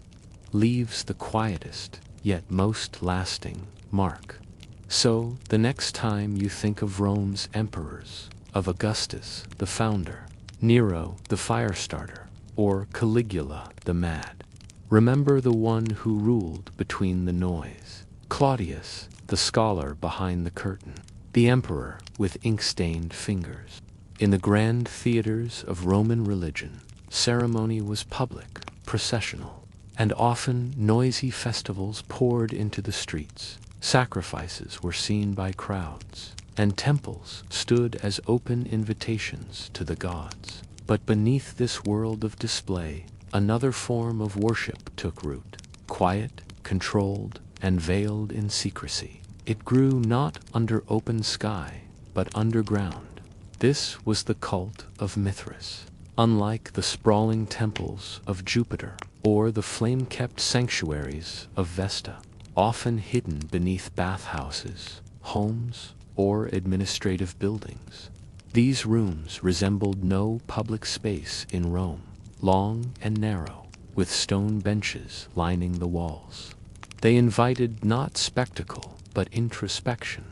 leaves the quietest, yet most lasting, mark. So, the next time you think of Rome's emperors, of Augustus, the founder, Nero, the firestarter, or Caligula, the mad, remember the one who ruled between the noise, Claudius, the scholar behind the curtain, the emperor with ink-stained fingers. In the grand theaters of Roman religion, ceremony was public, processional, and often noisy festivals poured into the streets. Sacrifices were seen by crowds, and temples stood as open invitations to the gods. But beneath this world of display, another form of worship took root, quiet, controlled, and veiled in secrecy. It grew not under open sky, but underground. This was the cult of Mithras. Unlike the sprawling temples of Jupiter or the flame-kept sanctuaries of Vesta, often hidden beneath bathhouses, homes, or administrative buildings, these rooms resembled no public space in Rome, long and narrow, with stone benches lining the walls. They invited not spectacle, but introspection.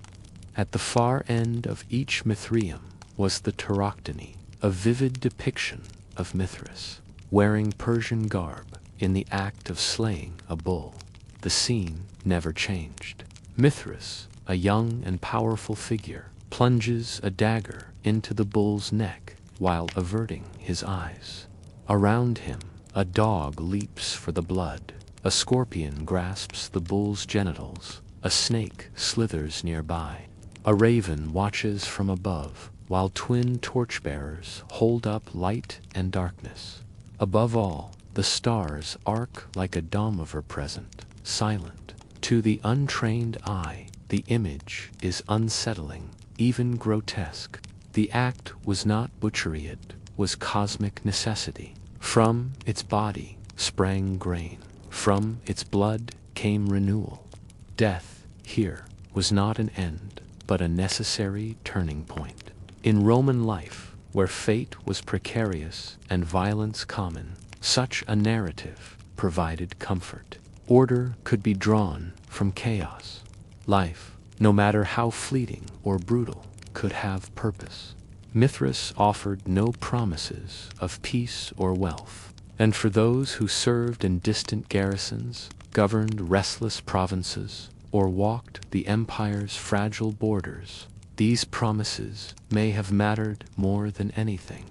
At the far end of each Mithraeum was the Tauroctony, a vivid depiction of Mithras, wearing Persian garb in the act of slaying a bull. The scene never changed. Mithras, a young and powerful figure, plunges a dagger into the bull's neck while averting his eyes. Around him, a dog leaps for the blood. A scorpion grasps the bull's genitals. A snake slithers nearby. A raven watches from above, while twin torchbearers hold up light and darkness. Above all, the stars arc like a domover present, silent. To the untrained eye, the image is unsettling, even grotesque. The act was not butchery, it was cosmic necessity. From its body sprang grain. From its blood came renewal. Death, here, was not an end, but a necessary turning point. In Roman life, where fate was precarious and violence common, such a narrative provided comfort. Order could be drawn from chaos. Life, no matter how fleeting or brutal, could have purpose. Mithras offered no promises of peace or wealth, and for those who served in distant garrisons, governed restless provinces, or walked the empire's fragile borders, these promises may have mattered more than anything.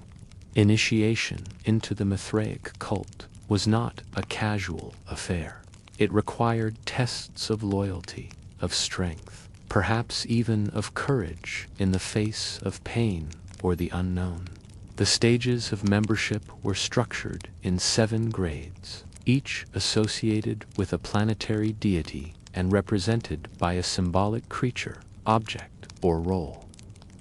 Initiation into the Mithraic cult was not a casual affair. It required tests of loyalty, of strength, perhaps even of courage in the face of pain or the unknown. The stages of membership were structured in 7 grades, each associated with a planetary deity and represented by a symbolic creature, object, or role.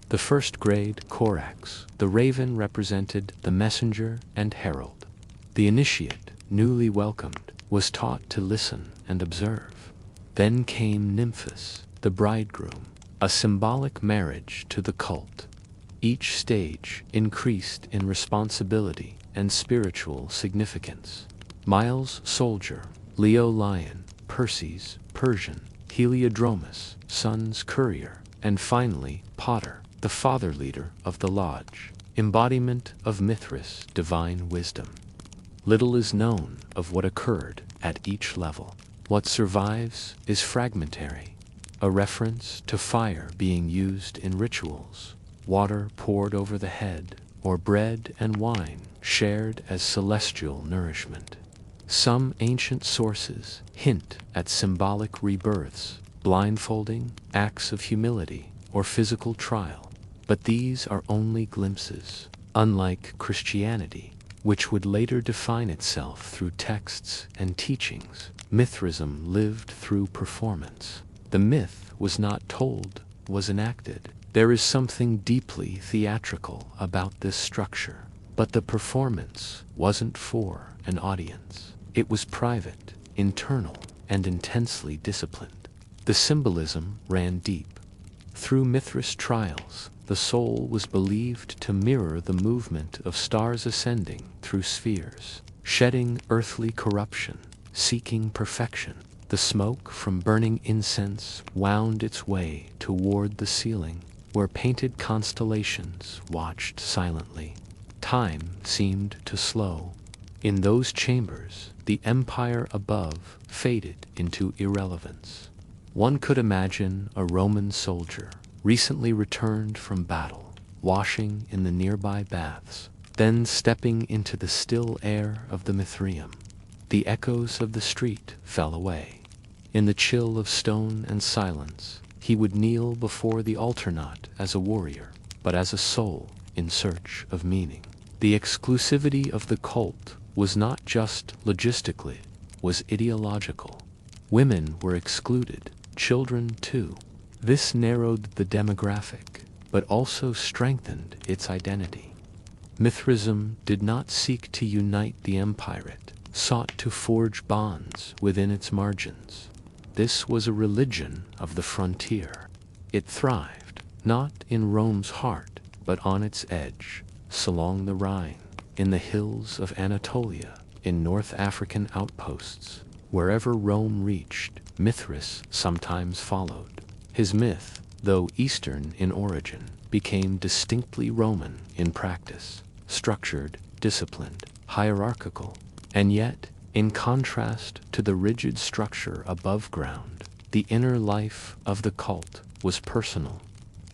The first grade, Corax, the raven, represented the messenger and herald. The initiate, newly welcomed, was taught to listen and observe. Then came Nymphus, the bridegroom, a symbolic marriage to the cult. Each stage increased in responsibility and spiritual significance. Miles, soldier; Leo, lion; Perses, Persian; Heliodromus, sun's courier; and finally Potter, the father leader of the lodge, embodiment of Mithras' divine wisdom. Little is known of what occurred at each level. What survives is fragmentary, a reference to fire being used in rituals, water poured over the head, or bread and wine shared as celestial nourishment. Some ancient sources hint at symbolic rebirths, blindfolding, acts of humility, or physical trial, but these are only glimpses. Unlike Christianity, which would later define itself through texts and teachings, Mithraism lived through performance. The myth was not told, was enacted. There is something deeply theatrical about this structure, but the performance wasn't for an audience. It was private, internal, and intensely disciplined. The symbolism ran deep. Through Mithras' trials, the soul was believed to mirror the movement of stars ascending through spheres, shedding earthly corruption, seeking perfection. The smoke from burning incense wound its way toward the ceiling, where painted constellations watched silently. Time seemed to slow. In those chambers, the empire above faded into irrelevance. One could imagine a Roman soldier, recently returned from battle, washing in the nearby baths, then stepping into the still air of the Mithraeum. The echoes of the street fell away. In the chill of stone and silence, he would kneel before the altar not as a warrior, but as a soul in search of meaning. The exclusivity of the cult was not just logistically, was ideological. Women were excluded, children too. This narrowed the demographic, but also strengthened its identity. Mithraism did not seek to unite the empire, it sought to forge bonds within its margins. This was a religion of the frontier. It thrived, not in Rome's heart, but on its edge, along the Rhine, in the hills of Anatolia, in North African outposts. Wherever Rome reached, Mithras sometimes followed. His myth, though Eastern in origin, became distinctly Roman in practice, structured, disciplined, hierarchical, and yet, in contrast to the rigid structure above ground, the inner life of the cult was personal.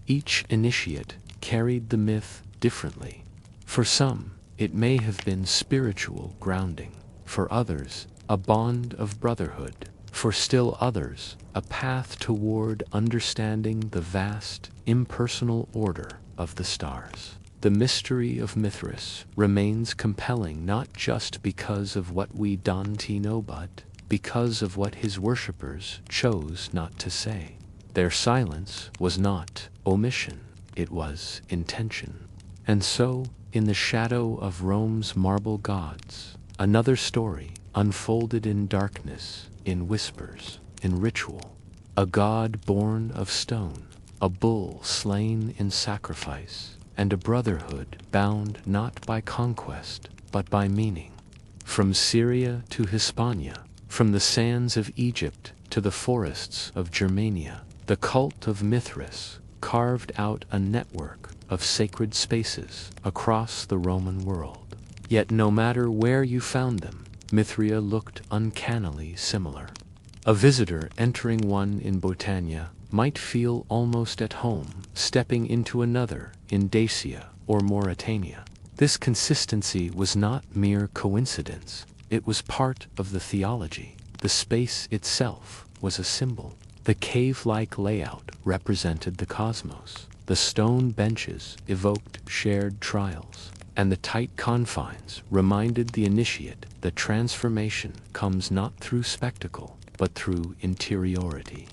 Each initiate carried the myth differently. For some, it may have been spiritual grounding. For others, a bond of brotherhood. For still others, a path toward understanding the vast, impersonal order of the stars. The mystery of Mithras remains compelling not just because of what we don't know, but because of what his worshippers chose not to say. Their silence was not omission, it was intention. And so, in the shadow of Rome's marble gods, another story unfolded in darkness, in whispers, in ritual. A god born of stone, a bull slain in sacrifice, and a brotherhood bound not by conquest, but by meaning. From Syria to Hispania, from the sands of Egypt to the forests of Germania, the cult of Mithras carved out a network of sacred spaces across the Roman world. Yet no matter where you found them, Mithria looked uncannily similar. A visitor entering one in Botania might feel almost at home stepping into another in Dacia or Mauritania. This consistency was not mere coincidence, it was part of the theology. The space itself was a symbol. The cave-like layout represented the cosmos. The stone benches evoked shared trials, and the tight confines reminded the initiate that transformation comes not through spectacle, but through interiority.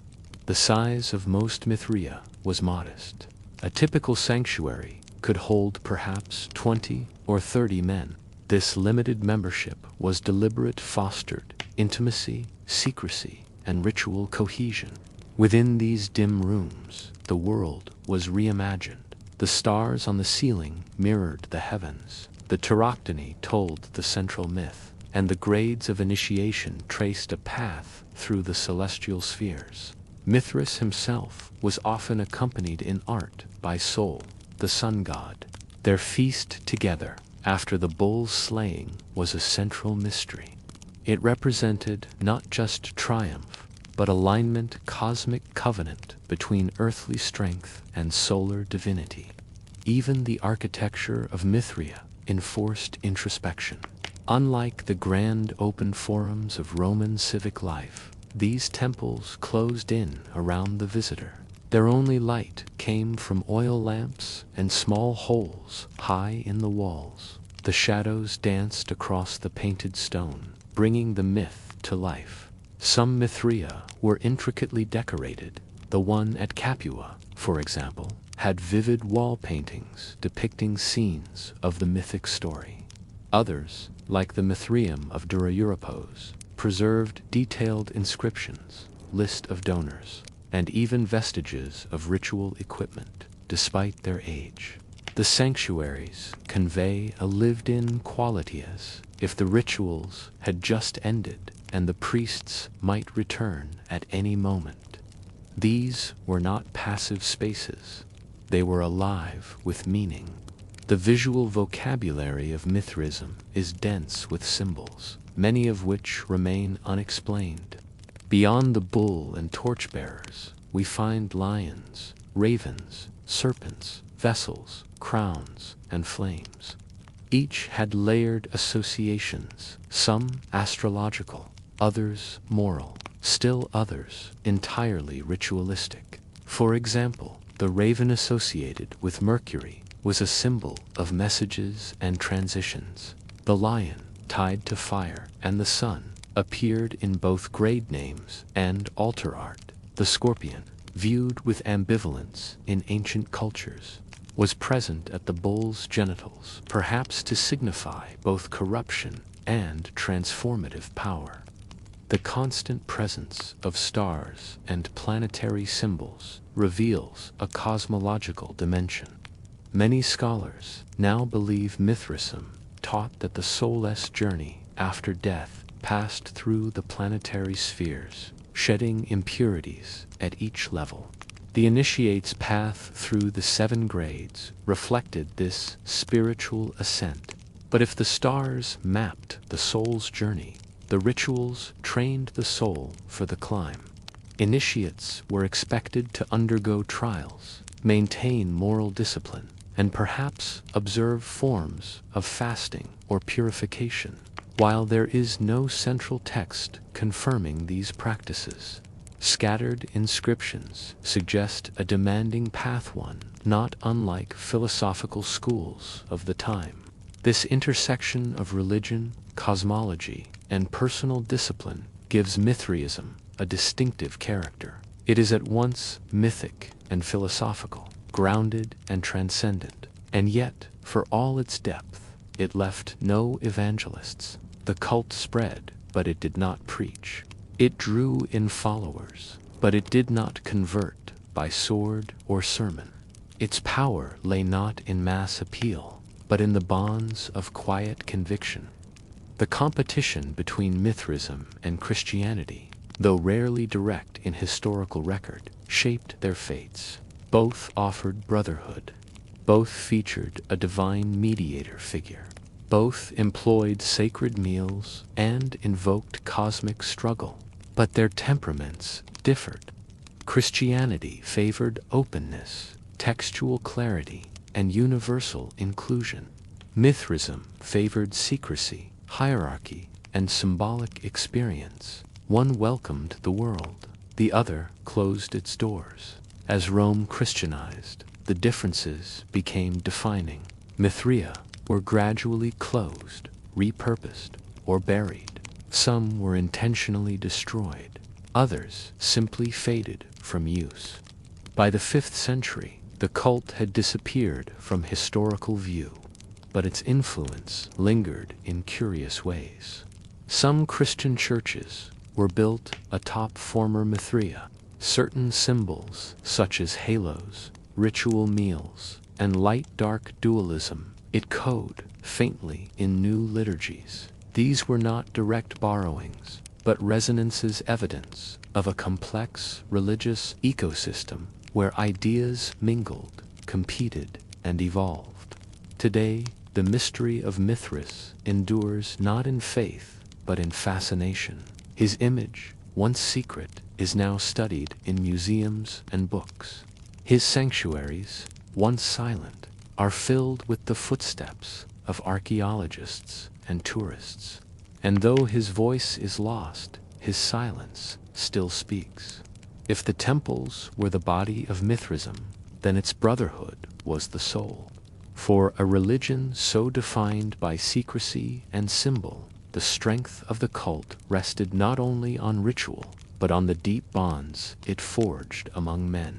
The size of most Mithraea was modest. A typical sanctuary could hold perhaps 20 or 30 men. This limited membership was deliberate, fostered intimacy, secrecy, and ritual cohesion. Within these dim rooms, the world was reimagined. The stars on the ceiling mirrored the heavens. The Tauroctony told the central myth, and the grades of initiation traced a path through the celestial spheres. Mithras himself was often accompanied in art by Sol, the sun god. Their feast together, after the bull's slaying, was a central mystery. It represented not just triumph, but alignment, cosmic covenant between earthly strength and solar divinity. Even the architecture of Mithraea enforced introspection. Unlike the grand open forums of Roman civic life, these temples closed in around the visitor. Their only light came from oil lamps and small holes high in the walls. The shadows danced across the painted stone, bringing the myth to life. Some Mithraea were intricately decorated. The one at Capua, for example, had vivid wall paintings depicting scenes of the mythic story. Others, like the Mithraeum of Dura Europos, preserved detailed inscriptions, list of donors, and even vestiges of ritual equipment, despite their age. The sanctuaries convey a lived-in quality as if the rituals had just ended and the priests might return at any moment. These were not passive spaces. They were alive with meaning. The visual vocabulary of Mithraism is dense with symbols, many of which remain unexplained. Beyond the bull and torchbearers, we find lions, ravens, serpents, vessels, crowns, and flames. Each had layered associations, some astrological, others moral, still others entirely ritualistic. For example, the raven associated with Mercury was a symbol of messages and transitions. The lion, tied to fire and the sun, appeared in both grade names and altar art. The scorpion, viewed with ambivalence in ancient cultures, was present at the bull's genitals, perhaps to signify both corruption and transformative power. The constant presence of stars and planetary symbols reveals a cosmological dimension. Many scholars now believe Mithraism taught that the soul's journey after death passed through the planetary spheres, shedding impurities at each level. The initiate's path through the 7 grades reflected this spiritual ascent. But if the stars mapped the soul's journey, the rituals trained the soul for the climb. Initiates were expected to undergo trials, maintain moral discipline, and perhaps observe forms of fasting or purification. While there is no central text confirming these practices, scattered inscriptions suggest a demanding path, one not unlike philosophical schools of the time. This intersection of religion, cosmology, and personal discipline gives Mithraism a distinctive character. It is at once mythic and philosophical, grounded and transcendent, and yet, for all its depth, it left no evangelists. The cult spread, but it did not preach. It drew in followers, but it did not convert by sword or sermon. Its power lay not in mass appeal, but in the bonds of quiet conviction. The competition between Mithraism and Christianity, though rarely direct in historical record, shaped their fates. Both offered brotherhood. Both featured a divine mediator figure. Both employed sacred meals and invoked cosmic struggle. But their temperaments differed. Christianity favored openness, textual clarity, and universal inclusion. Mithraism favored secrecy, hierarchy, and symbolic experience. One welcomed the world, the other closed its doors. As Rome Christianized, the differences became defining. Mithraea were gradually closed, repurposed, or buried. Some were intentionally destroyed. Others simply faded from use. By the 5th century, the cult had disappeared from historical view, but its influence lingered in curious ways. Some Christian churches were built atop former Mithraea. Certain symbols, such as halos, ritual meals, and light-dark dualism, echoed faintly in new liturgies. These were not direct borrowings, but resonances, evidence of a complex religious ecosystem where ideas mingled, competed, and evolved. Today, the mystery of Mithras endures not in faith, but in fascination. His image, once secret, is now studied in museums and books. His sanctuaries, once silent, are filled with the footsteps of archaeologists and tourists. And though his voice is lost, his silence still speaks. If the temples were the body of Mithraism, then its brotherhood was the soul. For a religion so defined by secrecy and symbol, the strength of the cult rested not only on ritual, but on the deep bonds it forged among men.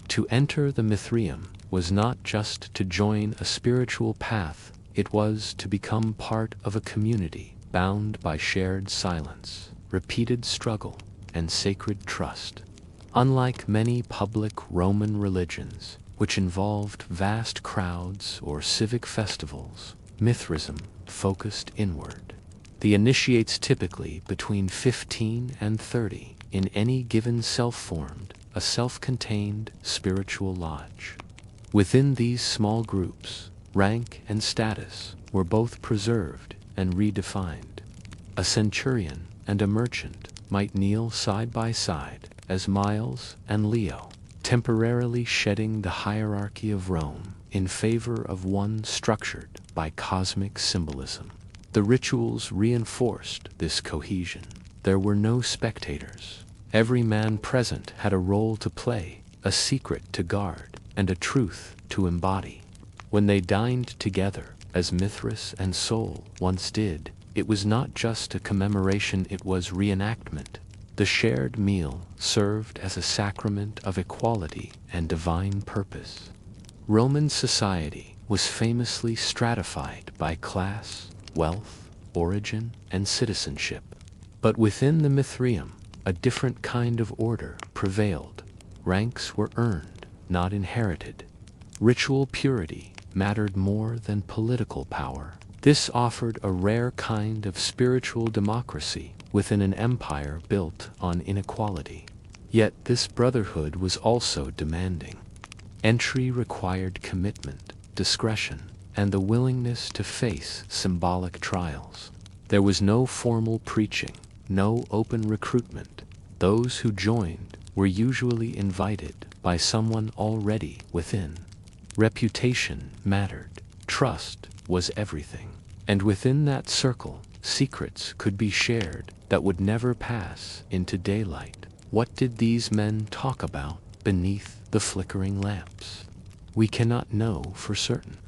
To enter the Mithraeum was not just to join a spiritual path, it was to become part of a community bound by shared silence, repeated struggle, and sacred trust. Unlike many public Roman religions, which involved vast crowds or civic festivals, Mithraism focused inward. The initiates typically between 15 and 30 in any given self-formed, a self-contained spiritual lodge. Within these small groups, rank and status were both preserved and redefined. A centurion and a merchant might kneel side by side as Miles and Leo, temporarily shedding the hierarchy of Rome in favor of one structured by cosmic symbolism. The rituals reinforced this cohesion. There were no spectators. Every man present had a role to play, a secret to guard, and a truth to embody. When they dined together, as Mithras and Sol once did, it was not just a commemoration, it was reenactment. The shared meal served as a sacrament of equality and divine purpose. Roman society was famously stratified by class, wealth, origin, and citizenship. But within the Mithraeum, a different kind of order prevailed. Ranks were earned, not inherited. Ritual purity mattered more than political power. This offered a rare kind of spiritual democracy within an empire built on inequality. Yet this brotherhood was also demanding. Entry required commitment, discretion, and the willingness to face symbolic trials. There was no formal preaching, no open recruitment. Those who joined were usually invited by someone already within. Reputation mattered. Trust was everything. And within that circle, secrets could be shared that would never pass into daylight. What did these men talk about beneath the flickering lamps? We cannot know for certain.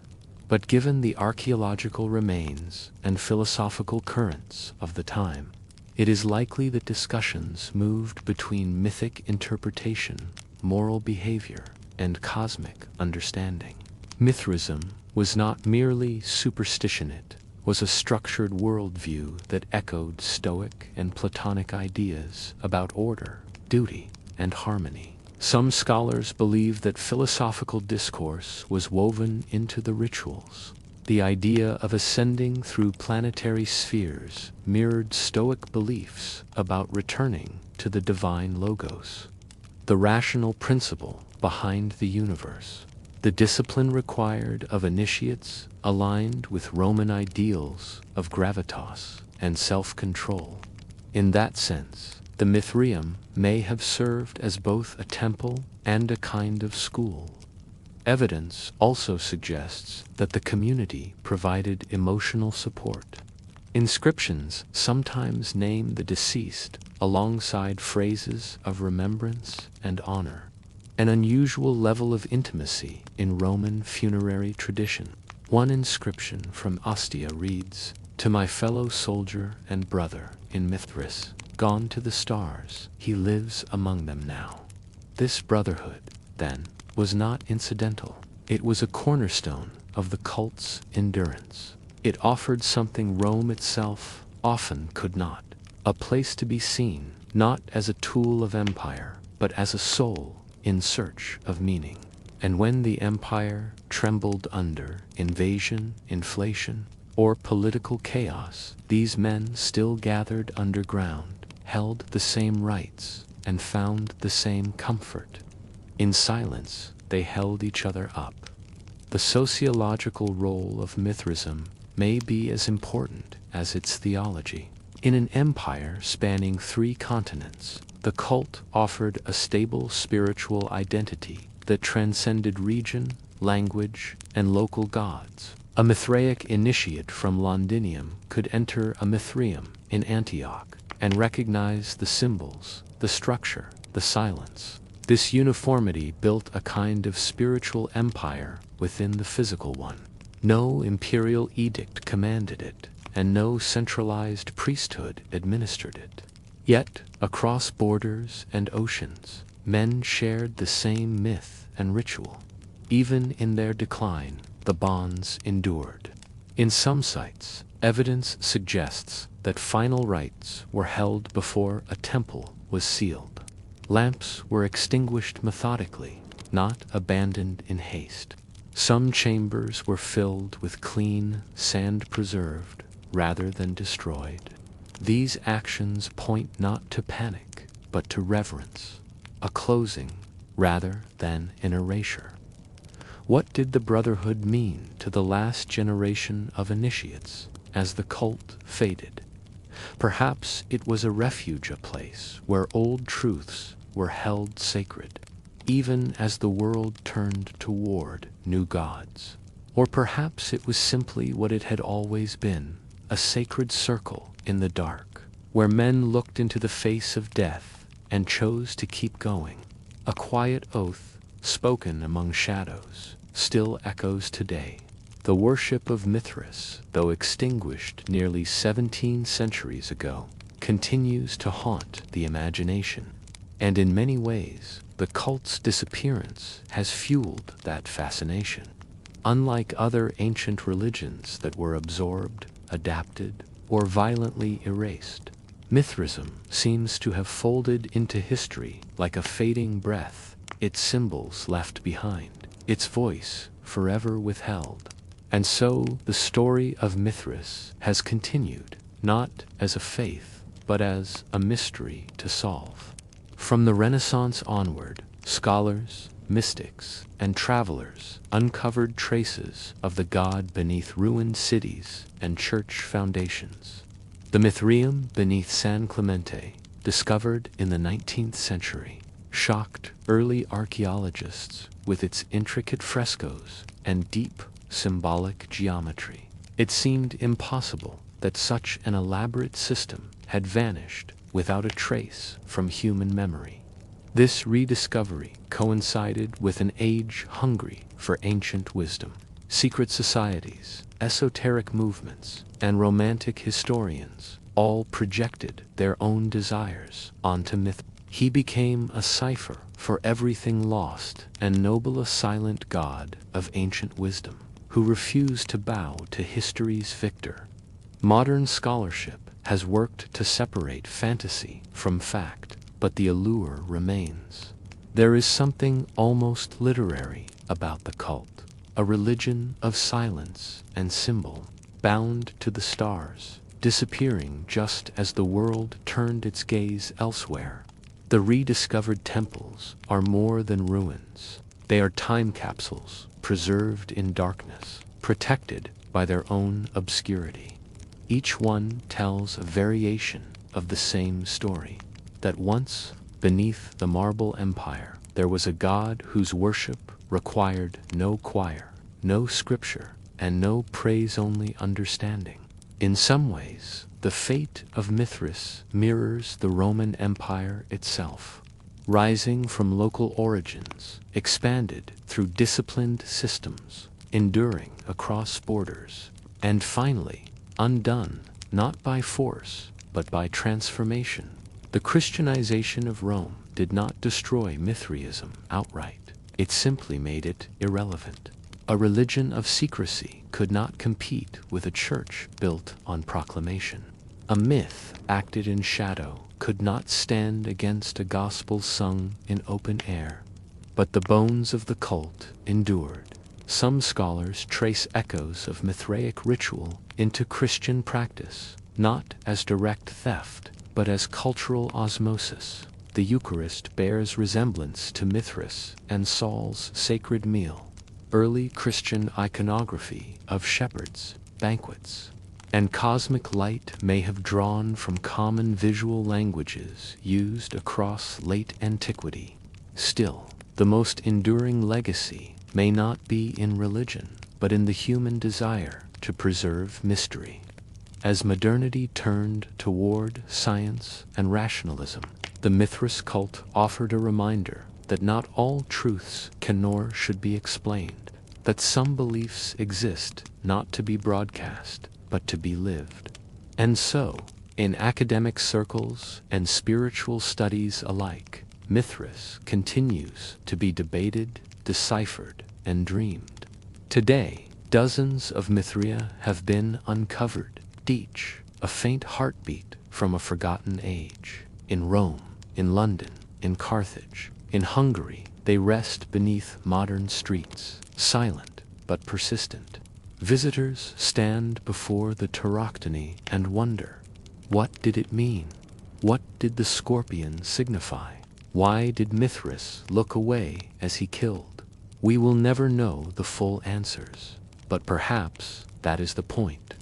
But given the archaeological remains and philosophical currents of the time, it is likely that discussions moved between mythic interpretation, moral behavior, and cosmic understanding. Mithraism was not merely superstition, it was a structured worldview that echoed Stoic and Platonic ideas about order, duty, and harmony. Some scholars believe that philosophical discourse was woven into the rituals. The idea of ascending through planetary spheres mirrored Stoic beliefs about returning to the divine logos, the rational principle behind the universe. The discipline required of initiates aligned with Roman ideals of gravitas and self-control. In that sense, the Mithraeum may have served as both a temple and a kind of school. Evidence also suggests that the community provided emotional support. Inscriptions sometimes name the deceased alongside phrases of remembrance and honor, an unusual level of intimacy in Roman funerary tradition. One inscription from Ostia reads, "To my fellow soldier and brother in Mithras, gone to the stars, he lives among them now." This brotherhood, then, was not incidental. It was a cornerstone of the cult's endurance. It offered something Rome itself often could not, a place to be seen, not as a tool of empire, but as a soul in search of meaning. And when the empire trembled under invasion, inflation, or political chaos, these men still gathered underground, held the same rights, and found the same comfort. In silence, they held each other up. The sociological role of Mithraism may be as important as its theology. In an empire spanning 3 continents, the cult offered a stable spiritual identity that transcended region, language, and local gods. A Mithraic initiate from Londinium could enter a Mithraeum in Antioch and recognize the symbols, the structure, the silence. This uniformity built a kind of spiritual empire within the physical one. No imperial edict commanded it, and no centralized priesthood administered it. Yet, across borders and oceans, men shared the same myth and ritual. Even in their decline, the bonds endured. In some sites, evidence suggests that final rites were held before a temple was sealed. Lamps were extinguished methodically, not abandoned in haste. Some chambers were filled with clean, sand-preserved, rather than destroyed. These actions point not to panic, but to reverence, a closing rather than an erasure. What did the Brotherhood mean to the last generation of initiates as the cult faded? Perhaps it was a refuge, a place where old truths were held sacred, even as the world turned toward new gods. Or perhaps it was simply what it had always been, a sacred circle in the dark, where men looked into the face of death and chose to keep going. A quiet oath, spoken among shadows, still echoes today. The worship of Mithras, though extinguished nearly 17 centuries ago, continues to haunt the imagination. And in many ways, the cult's disappearance has fueled that fascination. Unlike other ancient religions that were absorbed, adapted, or violently erased, Mithraism seems to have folded into history like a fading breath, its symbols left behind, its voice forever withheld. And so the story of Mithras has continued, not as a faith, but as a mystery to solve. From the Renaissance onward, scholars, mystics, and travelers uncovered traces of the god beneath ruined cities and church foundations. The Mithraeum beneath San Clemente, discovered in the 19th century, shocked early archaeologists with its intricate frescoes and deep symbolic geometry. It seemed impossible that such an elaborate system had vanished without a trace from human memory. This rediscovery coincided with an age hungry for ancient wisdom. Secret societies, esoteric movements, and romantic historians all projected their own desires onto myth. He became a cipher for everything lost and noble, a silent god of ancient wisdom who refused to bow to history's victor. Modern scholarship has worked to separate fantasy from fact, but the allure remains. There is something almost literary about the cult, a religion of silence and symbol, bound to the stars, disappearing just as the world turned its gaze elsewhere. The rediscovered temples are more than ruins. They are time capsules, preserved in darkness, protected by their own obscurity. Each one tells a variation of the same story, that once, beneath the marble empire, there was a god whose worship required no choir, no scripture, and no praise-only understanding. In some ways, the fate of Mithras mirrors the Roman Empire itself. Rising from local origins, expanded through disciplined systems, enduring across borders, and finally, undone, not by force, but by transformation. The Christianization of Rome did not destroy Mithraism outright. It simply made it irrelevant. A religion of secrecy could not compete with a church built on proclamation. A myth acted in shadow could not stand against a gospel sung in open air. But the bones of the cult endured. Some scholars trace echoes of Mithraic ritual into Christian practice, not as direct theft, but as cultural osmosis. The Eucharist bears resemblance to Mithras and Saul's sacred meal, early Christian iconography of shepherds, banquets, and cosmic light may have drawn from common visual languages used across late antiquity. Still, the most enduring legacy may not be in religion, but in the human desire to preserve mystery. As modernity turned toward science and rationalism, the Mithras cult offered a reminder that not all truths can nor should be explained, that some beliefs exist not to be broadcast, but to be lived. And so, in academic circles and spiritual studies alike, Mithras continues to be debated, deciphered, and dreamed. Today, dozens of Mithraea have been uncovered, each a faint heartbeat from a forgotten age. In Rome, in London, in Carthage, in Hungary, they rest beneath modern streets, silent but persistent. Visitors stand before the Tauroctony and wonder, what did it mean? What did the scorpion signify? Why did Mithras look away as he killed? We will never know the full answers, but perhaps that is the point.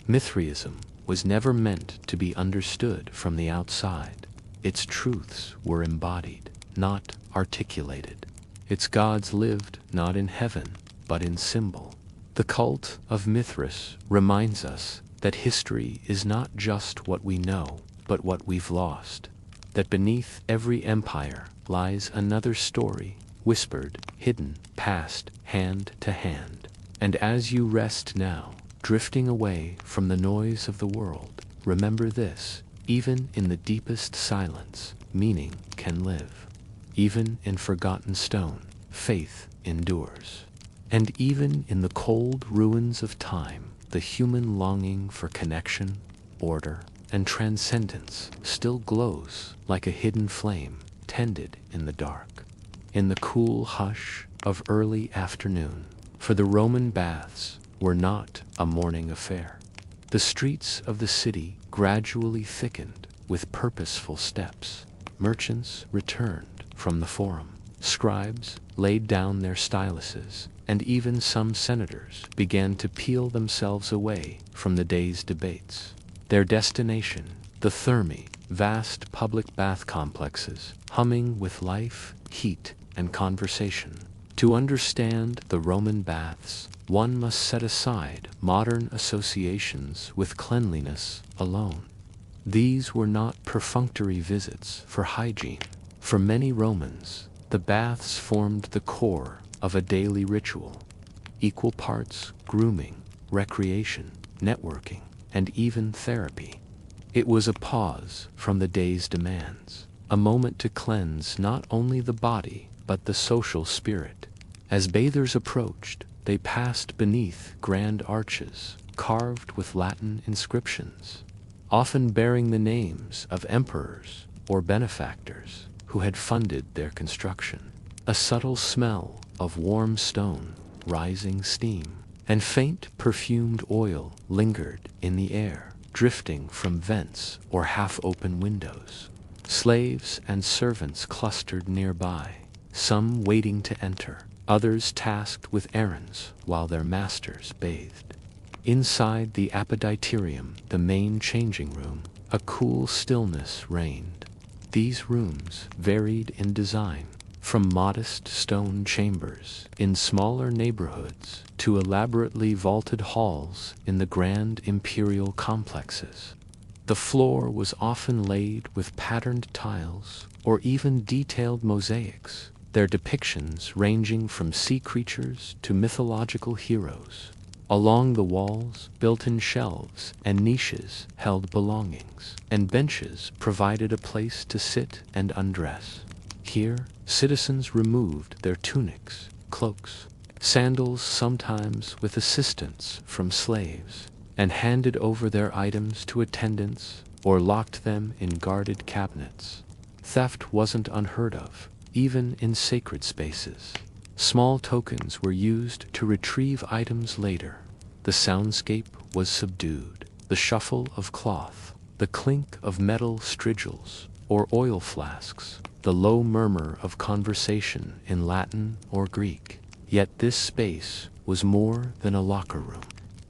Mithraism was never meant to be understood from the outside. Its truths were embodied, not articulated. Its gods lived not in heaven, but in symbol. The cult of Mithras reminds us that history is not just what we know, but what we've lost. That beneath every empire lies another story, whispered, hidden, passed hand to hand. And as you rest now, drifting away from the noise of the world, remember this: even in the deepest silence, meaning can live. Even in forgotten stone, faith endures. And even in the cold ruins of time, the human longing for connection, order, and transcendence still glows like a hidden flame tended in the dark. In the cool hush of early afternoon, for the Roman baths were not a morning affair. The streets of the city gradually thickened with purposeful steps. Merchants returned from the forum. Scribes laid down their styluses, and even some senators began to peel themselves away from the day's debates. Their destination, the Thermae, vast public bath complexes, humming with life, heat, and conversation. To understand the Roman baths, one must set aside modern associations with cleanliness alone. These were not perfunctory visits for hygiene. For many Romans, the baths formed the core of a daily ritual, equal parts grooming, recreation, networking, and even therapy. It was a pause from the day's demands, a moment to cleanse not only the body but the social spirit. As bathers approached, they passed beneath grand arches carved with Latin inscriptions, often bearing the names of emperors or benefactors who had funded their construction. A subtle smell of warm stone, rising steam, and faint perfumed oil lingered in the air, drifting from vents or half-open windows. Slaves and servants clustered nearby, some waiting to enter, others tasked with errands while their masters bathed. Inside the apoditerium, the main changing room, a cool stillness reigned. These rooms varied in design, from modest stone chambers in smaller neighborhoods to elaborately vaulted halls in the grand imperial complexes. The floor was often laid with patterned tiles or even detailed mosaics, their depictions ranging from sea creatures to mythological heroes. Along the walls, built-in shelves and niches held belongings, and benches provided a place to sit and undress. Here, citizens removed their tunics, cloaks, sandals sometimes with assistance from slaves, and handed over their items to attendants or locked them in guarded cabinets. Theft wasn't unheard of, even in sacred spaces. Small tokens were used to retrieve items later. The soundscape was subdued. The shuffle of cloth, the clink of metal strigils or oil flasks, the low murmur of conversation in Latin or Greek. Yet this space was more than a locker room.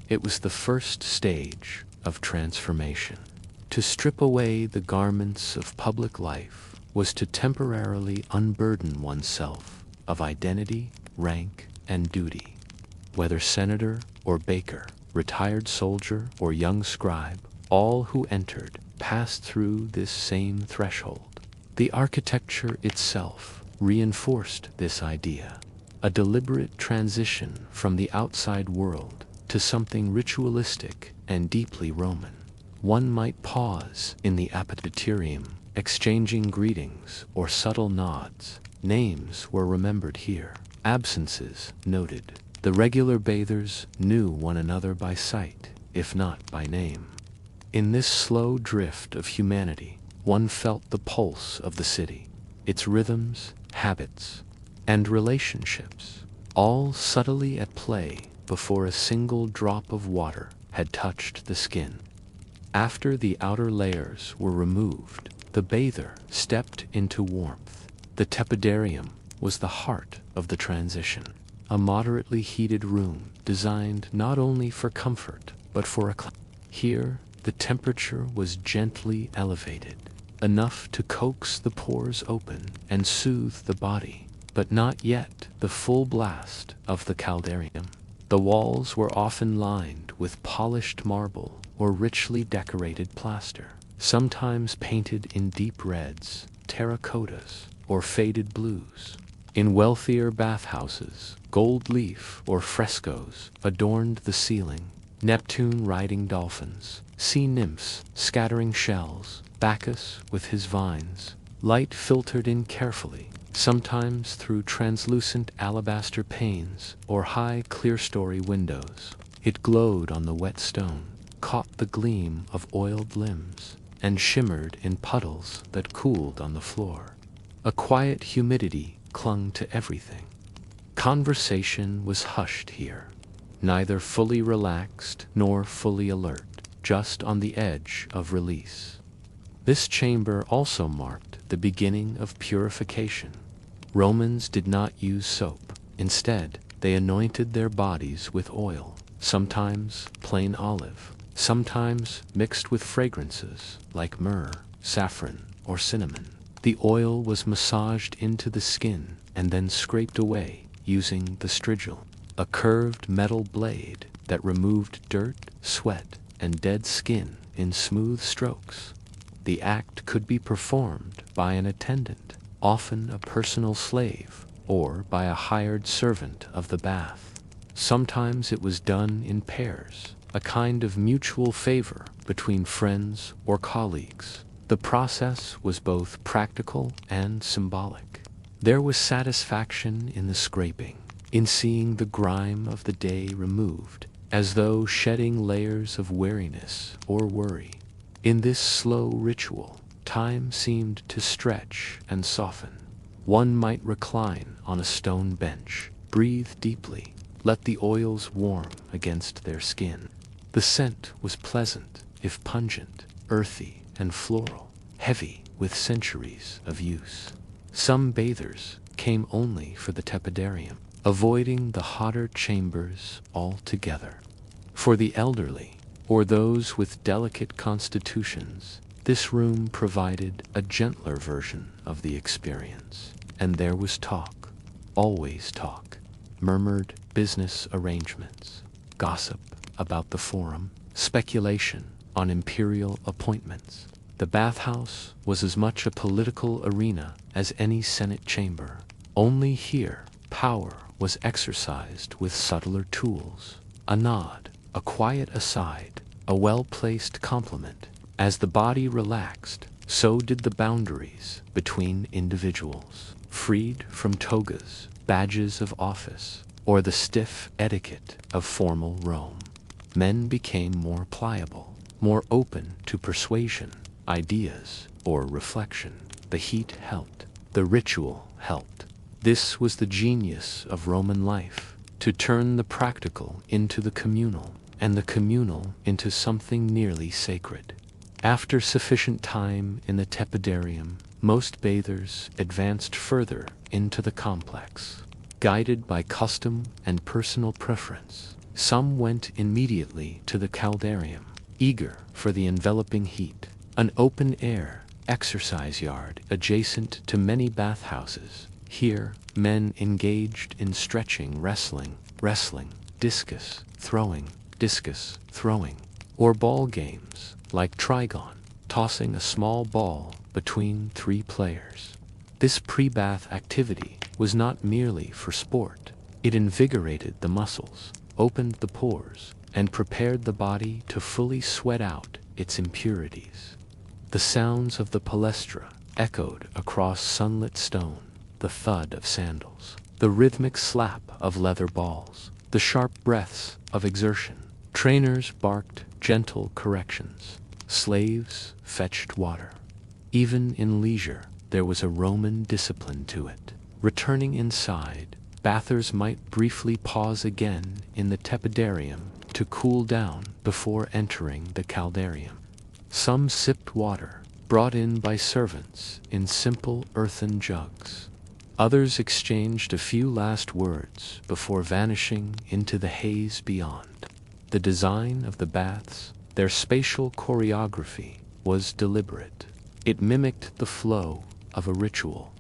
It was the first stage of transformation. To strip away the garments of public life was to temporarily unburden oneself of identity, rank, and duty. Whether senator or baker, retired soldier or young scribe, all who entered passed through this same threshold. The architecture itself reinforced this idea, a deliberate transition from the outside world to something ritualistic and deeply Roman. One might pause in the apoditerium, exchanging greetings or subtle nods. Names were remembered here, absences noted. The regular bathers knew one another by sight, if not by name. In this slow drift of humanity, one felt the pulse of the city, its rhythms, habits, and relationships, all subtly at play before a single drop of water had touched the skin. After the outer layers were removed, the bather stepped into warmth. The tepidarium was the heart of the transition, a moderately heated room designed not only for comfort but for a Here, the temperature was gently elevated, enough to coax the pores open and soothe the body, but not yet the full blast of the caldarium. The walls were often lined with polished marble or richly decorated plaster, sometimes painted in deep reds, terracottas, or faded blues. In wealthier bathhouses, gold leaf or frescoes adorned the ceiling. Neptune riding dolphins, sea nymphs scattering shells, Bacchus with his vines, light filtered in carefully, sometimes through translucent alabaster panes or high clerestory windows. It glowed on the wet stone, caught the gleam of oiled limbs, and shimmered in puddles that cooled on the floor. A quiet humidity clung to everything. Conversation was hushed here, neither fully relaxed nor fully alert, just on the edge of release. This chamber also marked the beginning of purification. Romans did not use soap. Instead, they anointed their bodies with oil, sometimes plain olive, sometimes mixed with fragrances like myrrh, saffron, or cinnamon. The oil was massaged into the skin and then scraped away using the strigil, a curved metal blade that removed dirt, sweat, and dead skin in smooth strokes. The act could be performed by an attendant, often a personal slave, or by a hired servant of the bath. Sometimes it was done in pairs, a kind of mutual favor between friends or colleagues. The process was both practical and symbolic. There was satisfaction in the scraping, in seeing the grime of the day removed, as though shedding layers of weariness or worry. In this slow ritual, time seemed to stretch and soften. One might recline on a stone bench, breathe deeply, let the oils warm against their skin. The scent was pleasant, if pungent, earthy, and floral, heavy with centuries of use. Some bathers came only for the tepidarium, avoiding the hotter chambers altogether. For the elderly, or those with delicate constitutions, this room provided a gentler version of the experience. And there was talk, always talk, murmured business arrangements, gossip about the forum, speculation on imperial appointments. The bathhouse was as much a political arena as any Senate chamber. Only here, power was exercised with subtler tools. A nod, a quiet aside, a well-placed compliment. As the body relaxed, so did the boundaries between individuals, freed from togas, badges of office, or the stiff etiquette of formal Rome. Men became more pliable, more open to persuasion, ideas, or reflection. The heat helped. The ritual helped. This was the genius of Roman life, to turn the practical into the communal, and the communal into something nearly sacred. After sufficient time in the tepidarium, most bathers advanced further into the complex. Guided by custom and personal preference, some went immediately to the caldarium, eager for the enveloping heat, an open-air exercise yard adjacent to many bathhouses. Here, men engaged in stretching, wrestling, discus throwing, or ball games like trigon, tossing a small ball between three players. This pre-bath activity was not merely for sport. It invigorated the muscles, opened the pores, and prepared the body to fully sweat out its impurities. The sounds of the palestra echoed across sunlit stone, the thud of sandals, the rhythmic slap of leather balls, the sharp breaths of exertion. Trainers barked gentle corrections. Slaves fetched water. Even in leisure, there was a Roman discipline to it. Returning inside, Bathers might briefly pause again in the tepidarium to cool down before entering the caldarium. Some sipped water, brought in by servants in simple earthen jugs. Others exchanged a few last words before vanishing into the haze beyond. The design of the baths, their spatial choreography, was deliberate. It mimicked the flow of a ritual: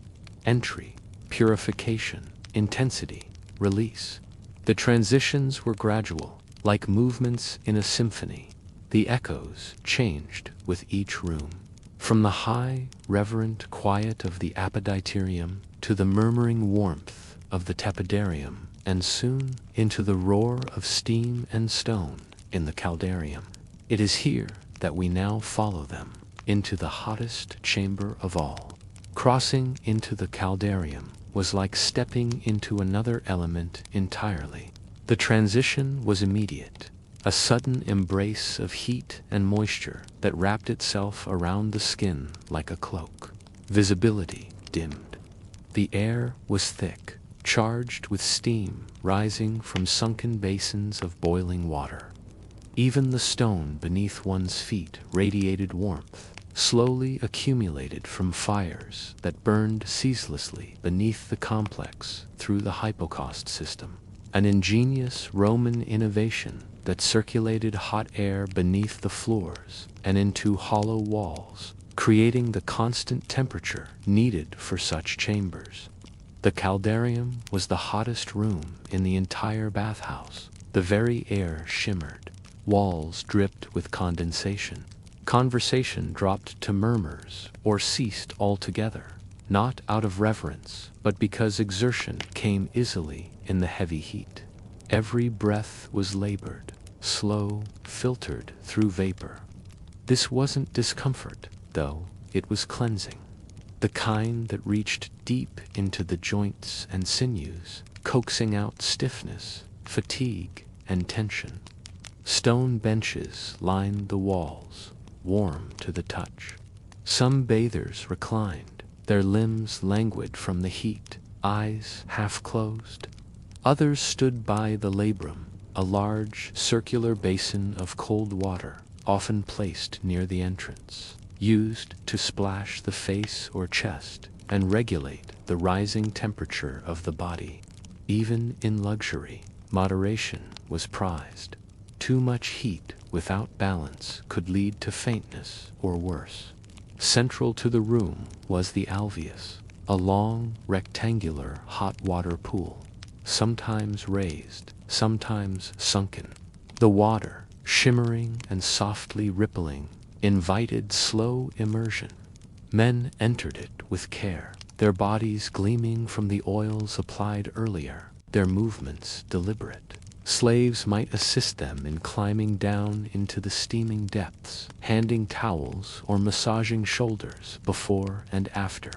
entry, purification, intensity, release. The transitions were gradual, like movements in a symphony. The echoes changed with each room, from the high, reverent quiet of the apoditerium to the murmuring warmth of the tepidarium, and soon into the roar of steam and stone in the caldarium. It is here that we now follow them, into the hottest chamber of all. Crossing into the caldarium was like stepping into another element entirely. The transition was immediate, a sudden embrace of heat and moisture that wrapped itself around the skin like a cloak. Visibility dimmed. The air was thick, charged with steam rising from sunken basins of boiling water. Even the stone beneath one's feet radiated warmth, slowly accumulated from fires that burned ceaselessly beneath the complex through the hypocaust system. An ingenious Roman innovation that circulated hot air beneath the floors and into hollow walls, creating the constant temperature needed for such chambers. The caldarium was the hottest room in the entire bathhouse. The very air shimmered. Walls dripped with condensation. Conversation dropped to murmurs or ceased altogether, not out of reverence, but because exertion came easily in the heavy heat. Every breath was labored, slow, filtered through vapor. This wasn't discomfort, though; it was cleansing. The kind that reached deep into the joints and sinews, coaxing out stiffness, fatigue, and tension. Stone benches lined the walls, warm to the touch. Some bathers reclined, their limbs languid from the heat, eyes half closed. Others stood by the labrum, a large circular basin of cold water, often placed near the entrance, used to splash the face or chest and regulate the rising temperature of the body. Even in luxury, moderation was prized. Too much heat without balance could lead to faintness or worse. Central to the room was the alveus, a long, rectangular hot water pool, sometimes raised, sometimes sunken. The water, shimmering and softly rippling, invited slow immersion. Men entered it with care, their bodies gleaming from the oils applied earlier, their movements deliberate. Slaves might assist them in climbing down into the steaming depths, handing towels or massaging shoulders before and after.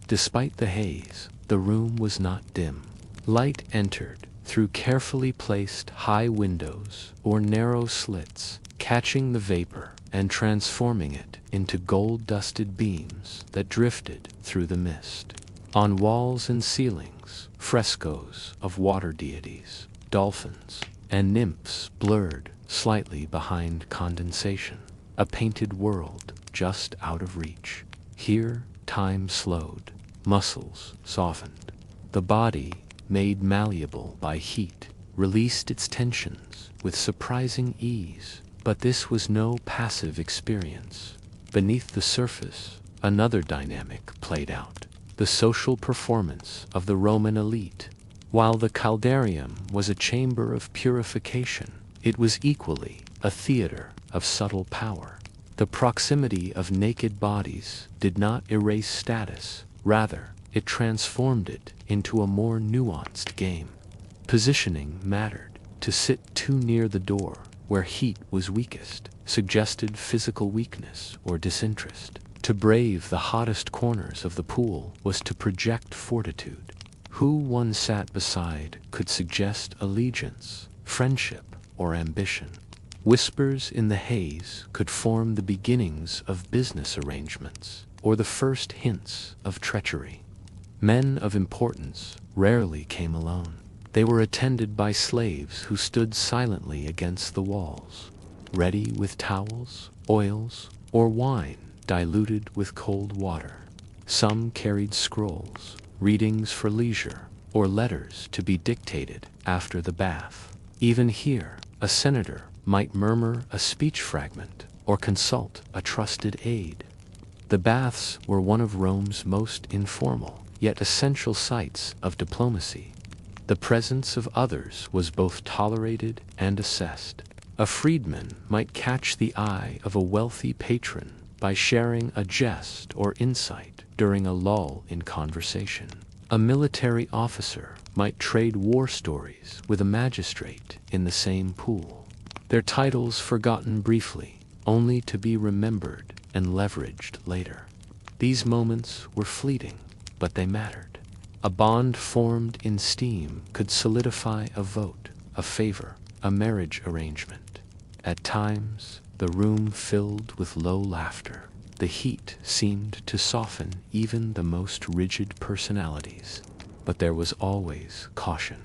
Despite the haze, the room was not dim. Light entered through carefully placed high windows or narrow slits, catching the vapor and transforming it into gold-dusted beams that drifted through the mist. On walls and ceilings, frescoes of water deities, dolphins, and nymphs blurred slightly behind condensation, a painted world just out of reach. Here, time slowed, muscles softened. The body, made malleable by heat, released its tensions with surprising ease. But this was no passive experience. Beneath the surface, another dynamic played out: the social performance of the Roman elite. While the caldarium was a chamber of purification, it was equally a theater of subtle power. The proximity of naked bodies did not erase status, rather, it transformed it into a more nuanced game. Positioning mattered. To sit too near the door, where heat was weakest, suggested physical weakness or disinterest. To brave the hottest corners of the pool was to project fortitude. Who one sat beside could suggest allegiance, friendship, or ambition. Whispers in the haze could form the beginnings of business arrangements, or the first hints of treachery. Men of importance rarely came alone. They were attended by slaves who stood silently against the walls, ready with towels, oils, or wine diluted with cold water. Some carried scrolls, readings for leisure, or letters to be dictated after the bath. Even here, a senator might murmur a speech fragment or consult a trusted aide. The baths were one of Rome's most informal, yet essential sites of diplomacy. The presence of others was both tolerated and assessed. A freedman might catch the eye of a wealthy patron by sharing a jest or insight during a lull in conversation. A military officer might trade war stories with a magistrate in the same pool, their titles forgotten briefly, only to be remembered and leveraged later. These moments were fleeting, but they mattered. A bond formed in steam could solidify a vote, a favor, a marriage arrangement. At times, the room filled with low laughter. The heat seemed to soften even the most rigid personalities. But there was always caution.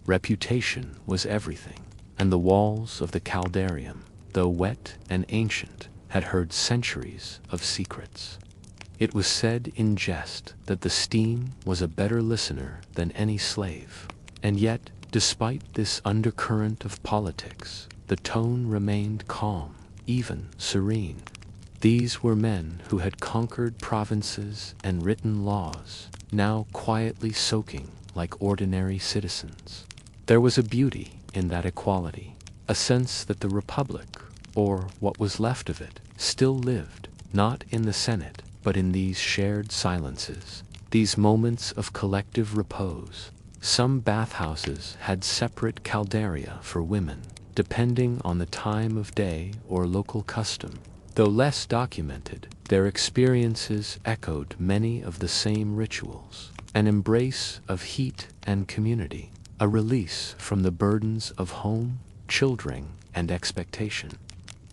Reputation was everything, and the walls of the caldarium, though wet and ancient, had heard centuries of secrets. It was said in jest that the steam was a better listener than any slave. And yet, despite this undercurrent of politics, the tone remained calm, even serene. These were men who had conquered provinces and written laws, now quietly soaking like ordinary citizens. There was a beauty in that equality, a sense that the Republic, or what was left of it, still lived, not in the Senate, but in these shared silences, these moments of collective repose. Some bathhouses had separate caldaria for women, depending on the time of day or local custom. Though less documented, their experiences echoed many of the same rituals, an embrace of heat and community, a release from the burdens of home, children, and expectation.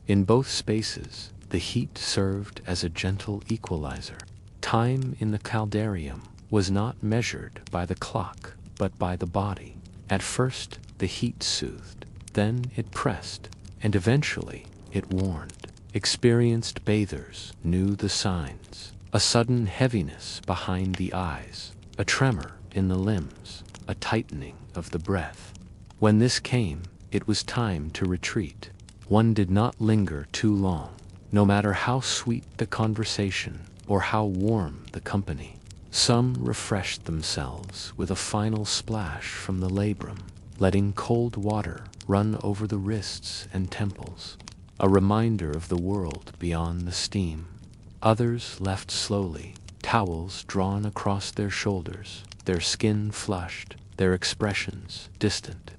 In both spaces, the heat served as a gentle equalizer. Time in the caldarium was not measured by the clock, but by the body. At first, the heat soothed, then it pressed, and eventually it warmed. Experienced bathers knew the signs: a sudden heaviness behind the eyes, a tremor in the limbs, a tightening of the breath. When this came, it was time to retreat. One did not linger too long, no matter how sweet the conversation or how warm the company. Some refreshed themselves with a final splash from the labrum, letting cold water run over the wrists and temples, a reminder of the world beyond the steam. Others left slowly, towels drawn across their shoulders, their skin flushed, their expressions distant.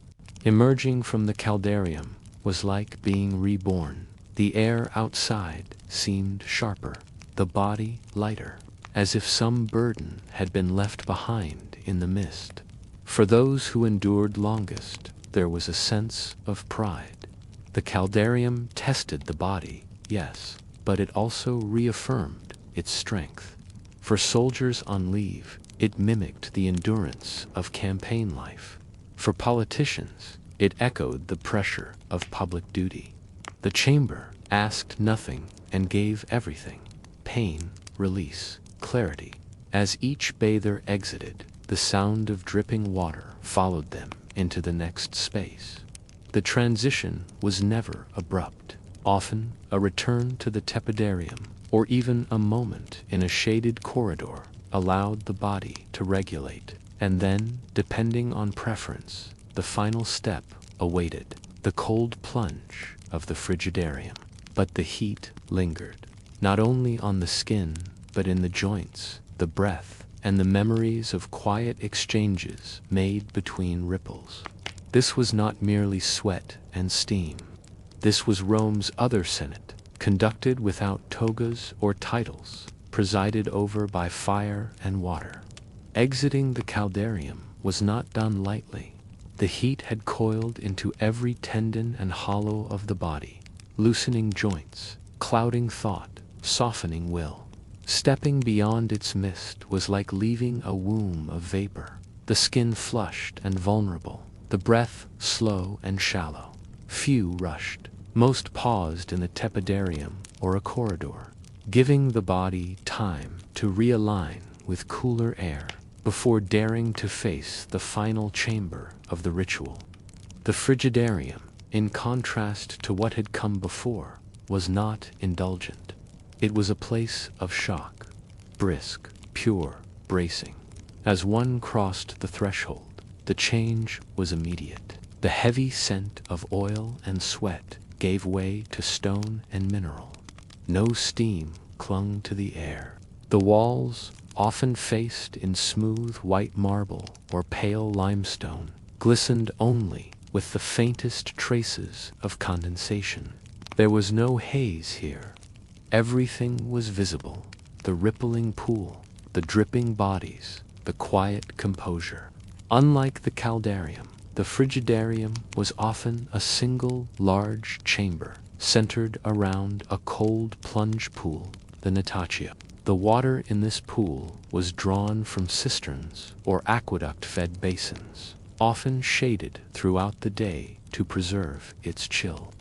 Emerging from the caldarium was like being reborn. The air outside seemed sharper, the body lighter, as if some burden had been left behind in the mist. For those who endured longest, there was a sense of pride. The caldarium tested the body, yes, but it also reaffirmed its strength. For soldiers on leave, it mimicked the endurance of campaign life. For politicians, it echoed the pressure of public duty. The chamber asked nothing and gave everything: pain, release, clarity. As each bather exited, the sound of dripping water followed them into the next space. The transition was never abrupt. Often, a return to the tepidarium, or even a moment in a shaded corridor, allowed the body to regulate. And then, depending on preference, the final step awaited: the cold plunge of the frigidarium. But the heat lingered, not only on the skin, but in the joints, the breath, and the memories of quiet exchanges made between ripples. This was not merely sweat and steam. This was Rome's other senate, conducted without togas or titles, presided over by fire and water. Exiting the caldarium was not done lightly. The heat had coiled into every tendon and hollow of the body, loosening joints, clouding thought, softening will. Stepping beyond its mist was like leaving a womb of vapor, the skin flushed and vulnerable, the breath slow and shallow. Few rushed. Most paused in the tepidarium or a corridor, giving the body time to realign with cooler air before daring to face the final chamber of the ritual. The frigidarium, in contrast to what had come before, was not indulgent. It was a place of shock, brisk, pure, bracing. As one crossed the threshold, the change was immediate. The heavy scent of oil and sweat gave way to stone and mineral. No steam clung to the air. The walls, often faced in smooth white marble or pale limestone, glistened only with the faintest traces of condensation. There was no haze here. Everything was visible: the rippling pool, the dripping bodies, the quiet composure. Unlike the caldarium, the frigidarium was often a single large chamber centered around a cold plunge pool, the natatio. The water in this pool was drawn from cisterns or aqueduct-fed basins, often shaded throughout the day to preserve its chill.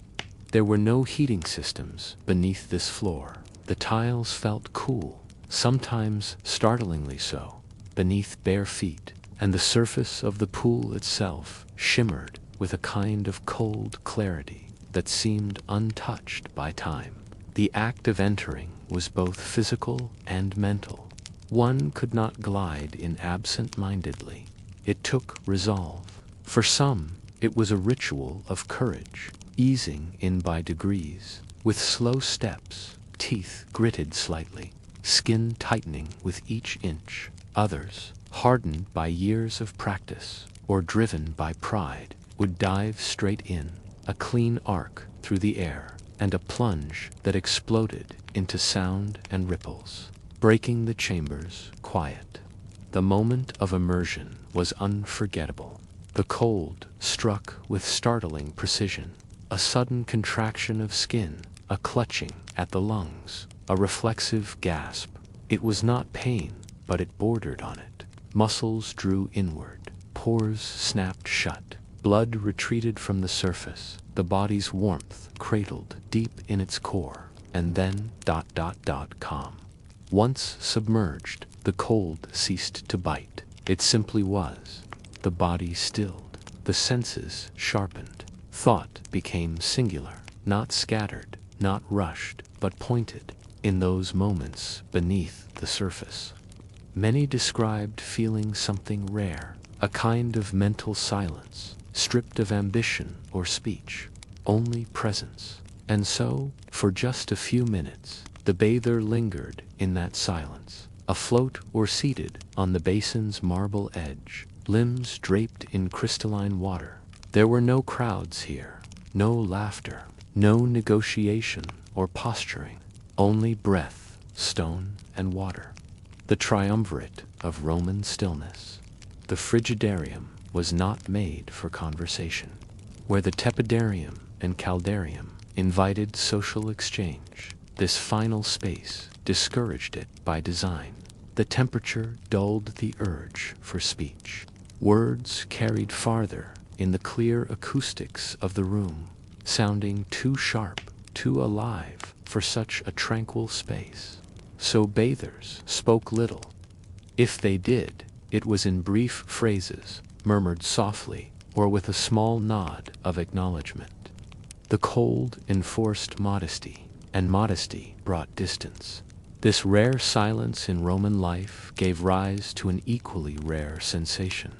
There were no heating systems beneath this floor. The tiles felt cool, sometimes startlingly so, beneath bare feet, and the surface of the pool itself shimmered with a kind of cold clarity that seemed untouched by time. The act of entering was both physical and mental. One could not glide in absent-mindedly. It took resolve. For some, it was a ritual of courage, easing in by degrees, with slow steps, teeth gritted slightly, skin tightening with each inch. Others, hardened by years of practice or driven by pride, would dive straight in, a clean arc through the air, and a plunge that exploded into sound and ripples, breaking the chamber's quiet. The moment of immersion was unforgettable. The cold struck with startling precision, a sudden contraction of skin, a clutching at the lungs, a reflexive gasp. It was not pain, but it bordered on it. Muscles drew inward, pores snapped shut, blood retreated from the surface, the body's warmth cradled deep in its core, and then calm. Once submerged, the cold ceased to bite. It simply was. The body stilled, the senses sharpened. Thought became singular, not scattered, not rushed, but pointed, in those moments beneath the surface. Many described feeling something rare, a kind of mental silence, stripped of ambition or speech, only presence. And so, for just a few minutes, the bather lingered in that silence, afloat or seated on the basin's marble edge, limbs draped in crystalline water. There were no crowds here, no laughter, no negotiation or posturing, only breath, stone, and water. The triumvirate of Roman stillness. The frigidarium was not made for conversation. Where the tepidarium and caldarium invited social exchange, this final space discouraged it by design. The temperature dulled the urge for speech. Words carried farther in the clear acoustics of the room, sounding too sharp, too alive for such a tranquil space. So bathers spoke little. If they did, it was in brief phrases, murmured softly, or with a small nod of acknowledgement. The cold enforced modesty, and modesty brought distance. This rare silence in Roman life gave rise to an equally rare sensation: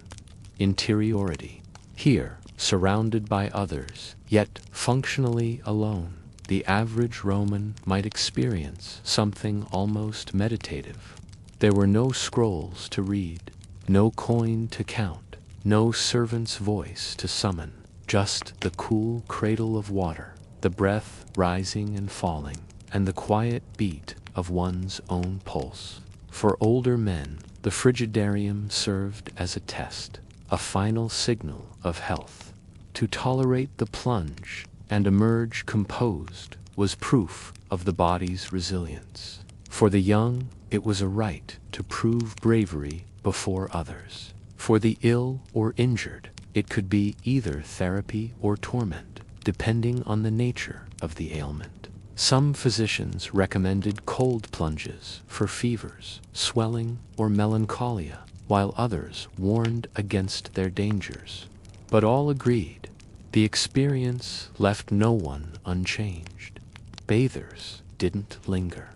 interiority. Here, surrounded by others, yet functionally alone, the average Roman might experience something almost meditative. There were no scrolls to read, no coin to count, no servant's voice to summon, just the cool cradle of water, the breath rising and falling, and the quiet beat of one's own pulse. For older men, the frigidarium served as a test, a final signal of health. To tolerate the plunge and emerge composed was proof of the body's resilience. For the young, it was a right to prove bravery before others. For the ill or injured, it could be either therapy or torment, depending on the nature of the ailment. Some physicians recommended cold plunges for fevers, swelling, or melancholia, while others warned against their dangers. But all agreed, the experience left no one unchanged. Bathers didn't linger.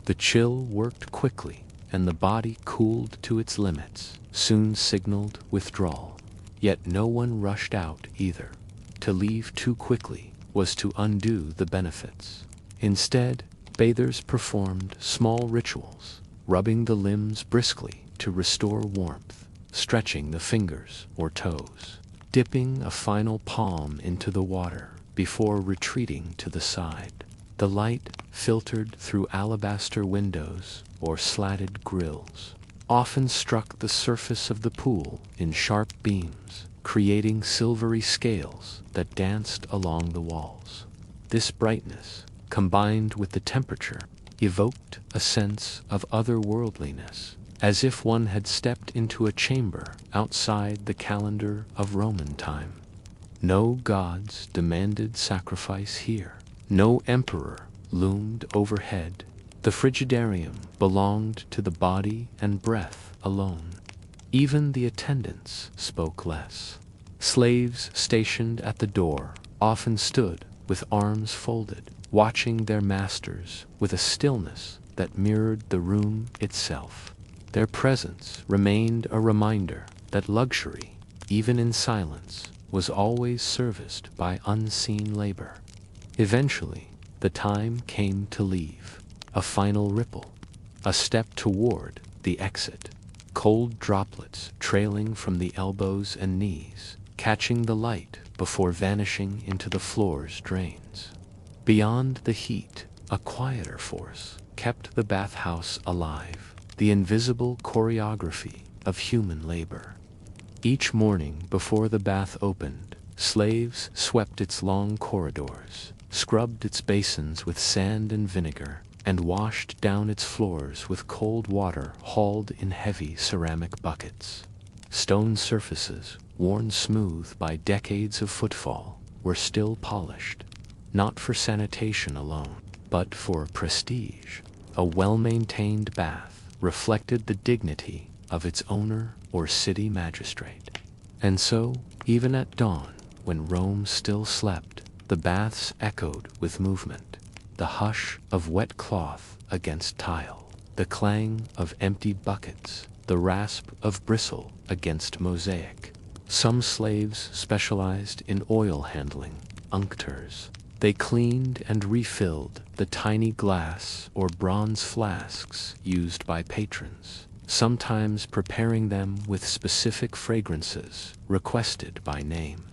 The chill worked quickly, and the body cooled to its limits, soon signaled withdrawal. Yet no one rushed out either. To leave too quickly was to undo the benefits. Instead, bathers performed small rituals, rubbing the limbs briskly to restore warmth, stretching the fingers or toes, dipping a final palm into the water before retreating to the side. The light filtered through alabaster windows or slatted grills, often struck the surface of the pool in sharp beams, creating silvery scales that danced along the walls. This brightness, combined with the temperature, evoked a sense of otherworldliness, as if one had stepped into a chamber outside the calendar of Roman time. No gods demanded sacrifice here. No emperor loomed overhead. The frigidarium belonged to the body and breath alone. Even the attendants spoke less. Slaves stationed at the door often stood with arms folded, watching their masters with a stillness that mirrored the room itself. Their presence remained a reminder that luxury, even in silence, was always serviced by unseen labor. Eventually, the time came to leave. A final ripple, a step toward the exit, cold droplets trailing from the elbows and knees, catching the light before vanishing into the floor's drains. Beyond the heat, a quieter force kept the bathhouse alive, the invisible choreography of human labor. Each morning before the bath opened, slaves swept its long corridors, scrubbed its basins with sand and vinegar, and washed down its floors with cold water hauled in heavy ceramic buckets. Stone surfaces, worn smooth by decades of footfall, were still polished, not for sanitation alone, but for prestige. A well-maintained bath reflected the dignity of its owner or city magistrate. And so, even at dawn, when Rome still slept, the baths echoed with movement, the hush of wet cloth against tile, the clang of emptied buckets, the rasp of bristle against mosaic. Some slaves specialized in oil handling, unctors. They cleaned and refilled the tiny glass or bronze flasks used by patrons, sometimes preparing them with specific fragrances requested by name.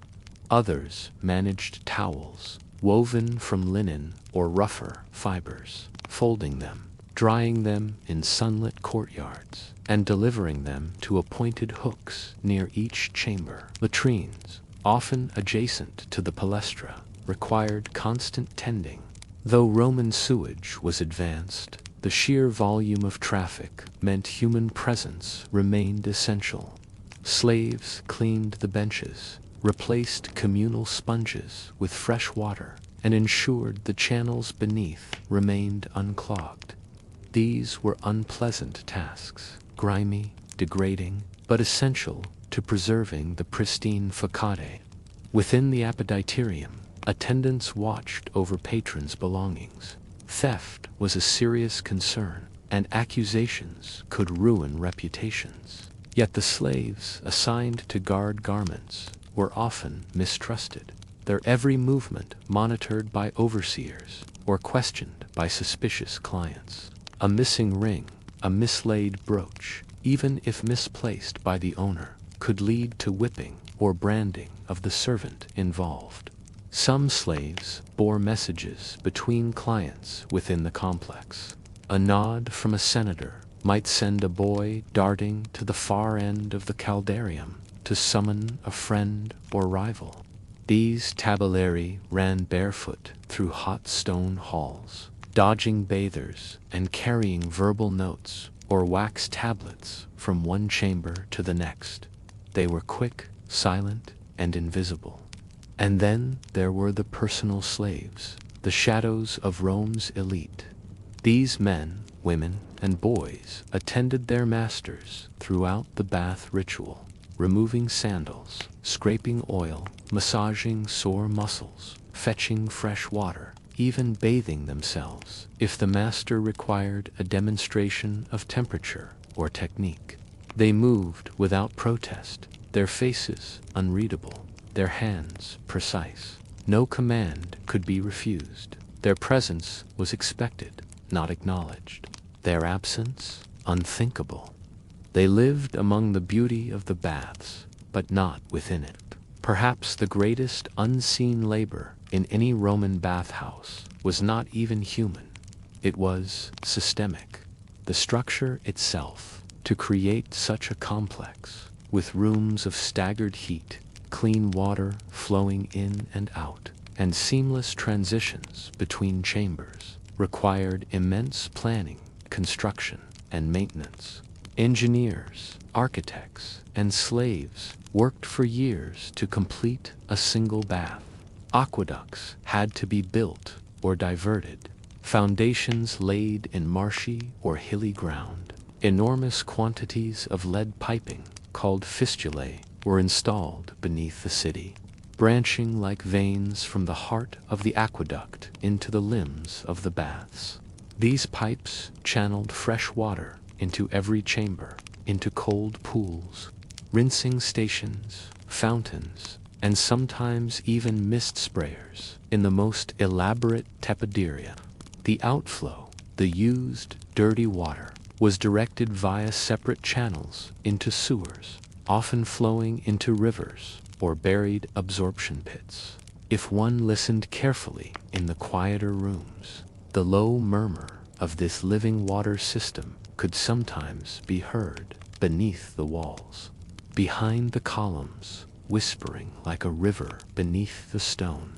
Others managed towels, woven from linen or rougher fibers, folding them, drying them in sunlit courtyards, and delivering them to appointed hooks near each chamber. Latrines, often adjacent to the palestra, required constant tending. Though Roman sewage was advanced, the sheer volume of traffic meant human presence remained essential. Slaves cleaned the benches, replaced communal sponges with fresh water, and ensured the channels beneath remained unclogged. These were unpleasant tasks, grimy, degrading, but essential to preserving the pristine facade. Within the appetiterium, attendants watched over patrons' belongings. Theft was a serious concern, and accusations could ruin reputations. Yet the slaves assigned to guard garments were often mistrusted, their every movement monitored by overseers or questioned by suspicious clients. A missing ring, a mislaid brooch, even if misplaced by the owner, could lead to whipping or branding of the servant involved. Some slaves bore messages between clients within the complex. A nod from a senator might send a boy darting to the far end of the caldarium to summon a friend or rival. These tabulari ran barefoot through hot stone halls, dodging bathers and carrying verbal notes or wax tablets from one chamber to the next. They were quick, silent, and invisible. And then there were the personal slaves, the shadows of Rome's elite. These men, women, and boys attended their masters throughout the bath ritual, removing sandals, scraping oil, massaging sore muscles, fetching fresh water, even bathing themselves if the master required a demonstration of temperature or technique. They moved without protest, their faces unreadable, their hands precise. No command could be refused. Their presence was expected, not acknowledged. Their absence unthinkable. They lived among the beauty of the baths, but not within it. Perhaps the greatest unseen labor in any Roman bathhouse was not even human. It was systemic. The structure itself, to create such a complex, with rooms of staggered heat, clean water flowing in and out, and seamless transitions between chambers, required immense planning, construction, and maintenance. Engineers, architects, and slaves worked for years to complete a single bath. Aqueducts had to be built or diverted, foundations laid in marshy or hilly ground. Enormous quantities of lead piping, called fistulae, were installed beneath the city, branching like veins from the heart of the aqueduct into the limbs of the baths. These pipes channeled fresh water into every chamber, into cold pools, rinsing stations, fountains, and sometimes even mist sprayers in the most elaborate teppideria. The outflow, the used, dirty water, was directed via separate channels into sewers, often flowing into rivers or buried absorption pits. If one listened carefully in the quieter rooms, the low murmur of this living water system could sometimes be heard beneath the walls, behind the columns, whispering like a river beneath the stone.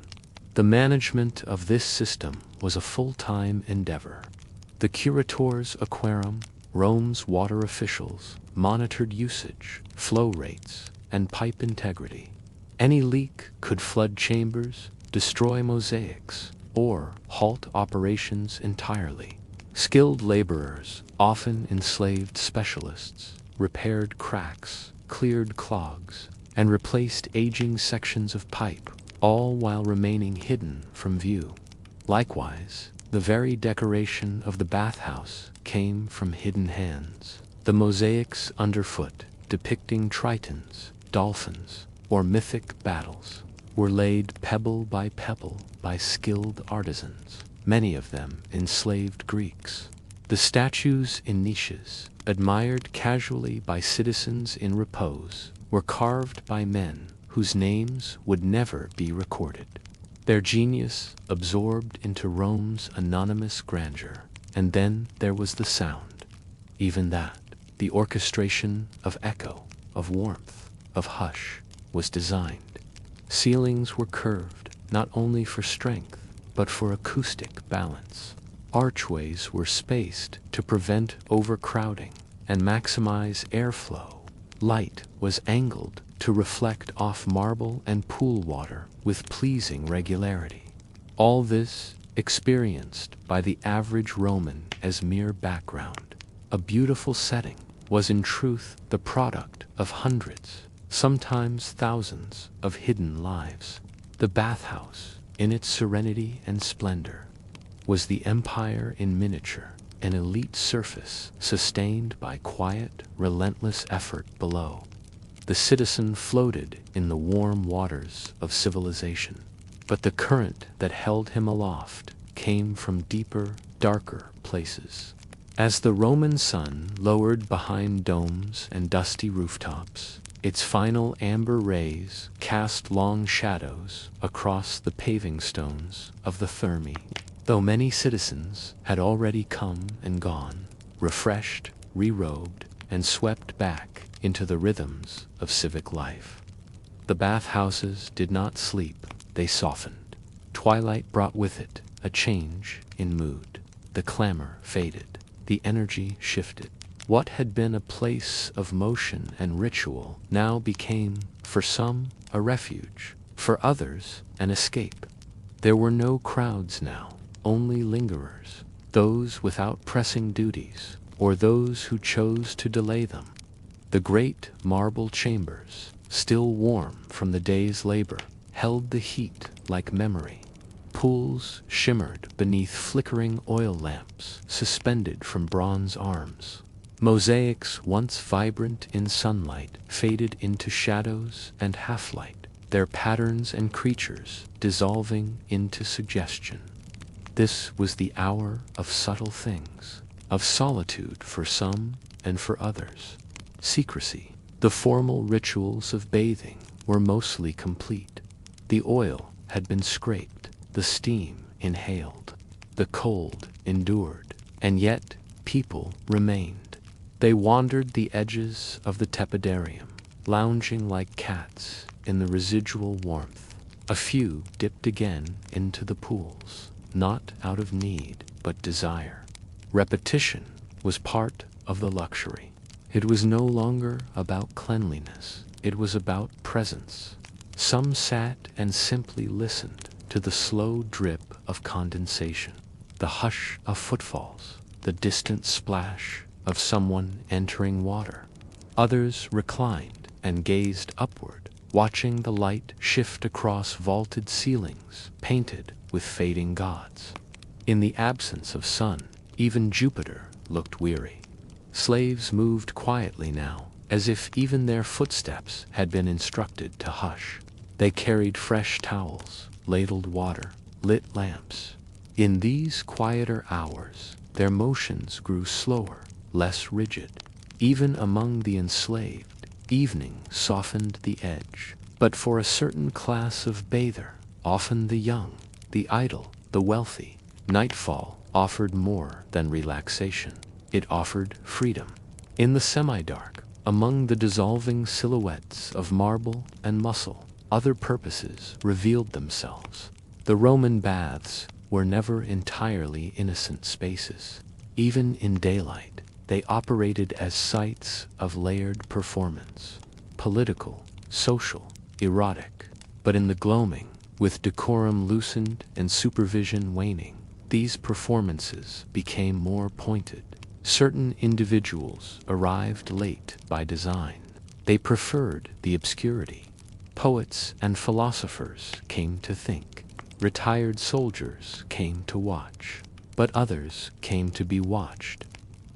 The management of this system was a full-time endeavor. The curators aquarum, Rome's water officials, monitored usage, flow rates, and pipe integrity. Any leak could flood chambers, destroy mosaics, or halt operations entirely. Skilled laborers, often enslaved specialists, repaired cracks, cleared clogs, and replaced aging sections of pipe, all while remaining hidden from view. Likewise, the very decoration of the bathhouse came from hidden hands. The mosaics underfoot, depicting tritons, dolphins, or mythic battles, were laid pebble by skilled artisans, many of them enslaved Greeks. The statues in niches, admired casually by citizens in repose, were carved by men whose names would never be recorded. Their genius absorbed into Rome's anonymous grandeur. And then there was the sound. Even that, the orchestration of echo, of warmth, of hush, was designed. Ceilings were curved, not only for strength, but for acoustic balance. Archways were spaced to prevent overcrowding and maximize airflow. Light was angled to reflect off marble and pool water with pleasing regularity. All this experienced by the average Roman as mere background. A beautiful setting was in truth the product of hundreds, sometimes thousands, of hidden lives. The bathhouse, in its serenity and splendor, was the empire in miniature, an elite surface sustained by quiet, relentless effort below. The citizen floated in the warm waters of civilization, but the current that held him aloft came from deeper, darker places. As the Roman sun lowered behind domes and dusty rooftops, its final amber rays cast long shadows across the paving stones of the Thermae. Though many citizens had already come and gone, refreshed, re-robed, and swept back into the rhythms of civic life, the bathhouses did not sleep, they softened. Twilight brought with it a change in mood. the clamor faded, the energy shifted. What had been a place of motion and ritual now became, for some, a refuge, for others, an escape. There were no crowds now, only lingerers, those without pressing duties, or those who chose to delay them. The great marble chambers, still warm from the day's labor, held the heat like memory. Pools shimmered beneath flickering oil lamps suspended from bronze arms. Mosaics once vibrant in sunlight faded into shadows and half-light, their patterns and creatures dissolving into suggestion. This was the hour of subtle things, of solitude for some and for others. Secrecy. The formal rituals of bathing were mostly complete. The oil had been scraped, the steam inhaled, the cold endured, and yet people remained. They wandered the edges of the tepidarium, lounging like cats in the residual warmth. A few dipped again into the pools, not out of need, but desire. Repetition was part of the luxury. It was no longer about cleanliness, it was about presence. Some sat and simply listened to the slow drip of condensation, the hush of footfalls, the distant splash of someone entering water. Others reclined and gazed upward, watching the light shift across vaulted ceilings painted with fading gods. In the absence of sun, even Jupiter looked weary. Slaves moved quietly now, as if even their footsteps had been instructed to hush. They carried fresh towels, ladled water, lit lamps. In these quieter hours, their motions grew slower, less rigid. Even among the enslaved, evening softened the edge. But for a certain class of bather, often the young, the idle, the wealthy, nightfall offered more than relaxation. It offered freedom. In the semi-dark, among the dissolving silhouettes of marble and muscle, other purposes revealed themselves. The Roman baths were never entirely innocent spaces. Even in daylight, they operated as sites of layered performance, political, social, erotic. But in the gloaming, with decorum loosened and supervision waning, these performances became more pointed. Certain individuals arrived late by design. They preferred the obscurity. Poets and philosophers came to think. Retired soldiers came to watch. But others came to be watched.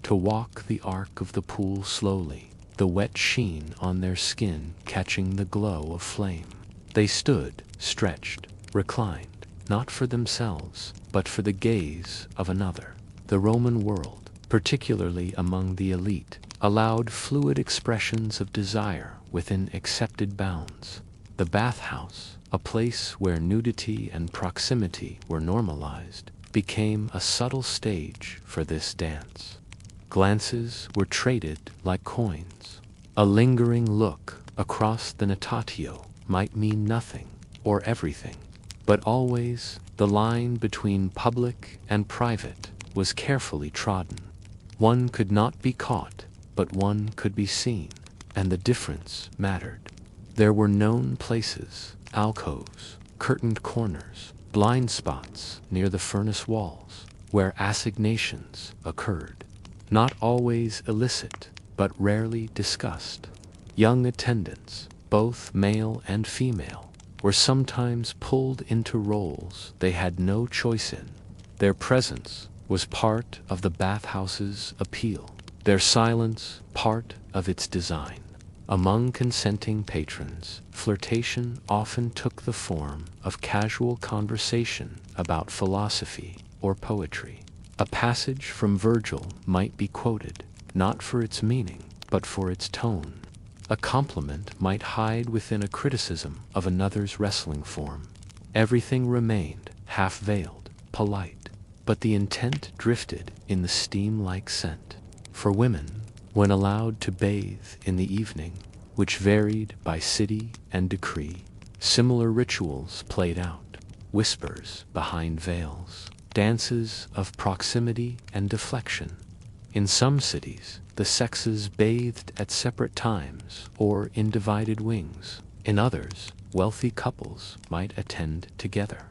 To walk the arc of the pool slowly, the wet sheen on their skin catching the glow of flame. They stood, stretched, reclined, not for themselves, but for the gaze of another. The Roman world, particularly among the elite, allowed fluid expressions of desire within accepted bounds. The bathhouse, a place where nudity and proximity were normalized, became a subtle stage for this dance. Glances were traded like coins. A lingering look across the natatio might mean nothing or everything, but always the line between public and private was carefully trodden. One could not be caught, but one could be seen, and the difference mattered. There were known places, alcoves, curtained corners, blind spots near the furnace walls, where assignations occurred. Not always illicit, but rarely discussed. Young attendants, both male and female, were sometimes pulled into roles they had no choice in. Their presence was part of the bathhouse's appeal, their silence part of its design. Among consenting patrons, flirtation often took the form of casual conversation about philosophy or poetry. A passage from Virgil might be quoted, not for its meaning, but for its tone. A compliment might hide within a criticism of another's wrestling form. Everything remained half-veiled, polite, but the intent drifted in the steam-like scent. For women, when allowed to bathe in the evening, which varied by city and decree, similar rituals played out, whispers behind veils, dances of proximity and deflection. In some cities, the sexes bathed at separate times or in divided wings. In others, wealthy couples might attend together.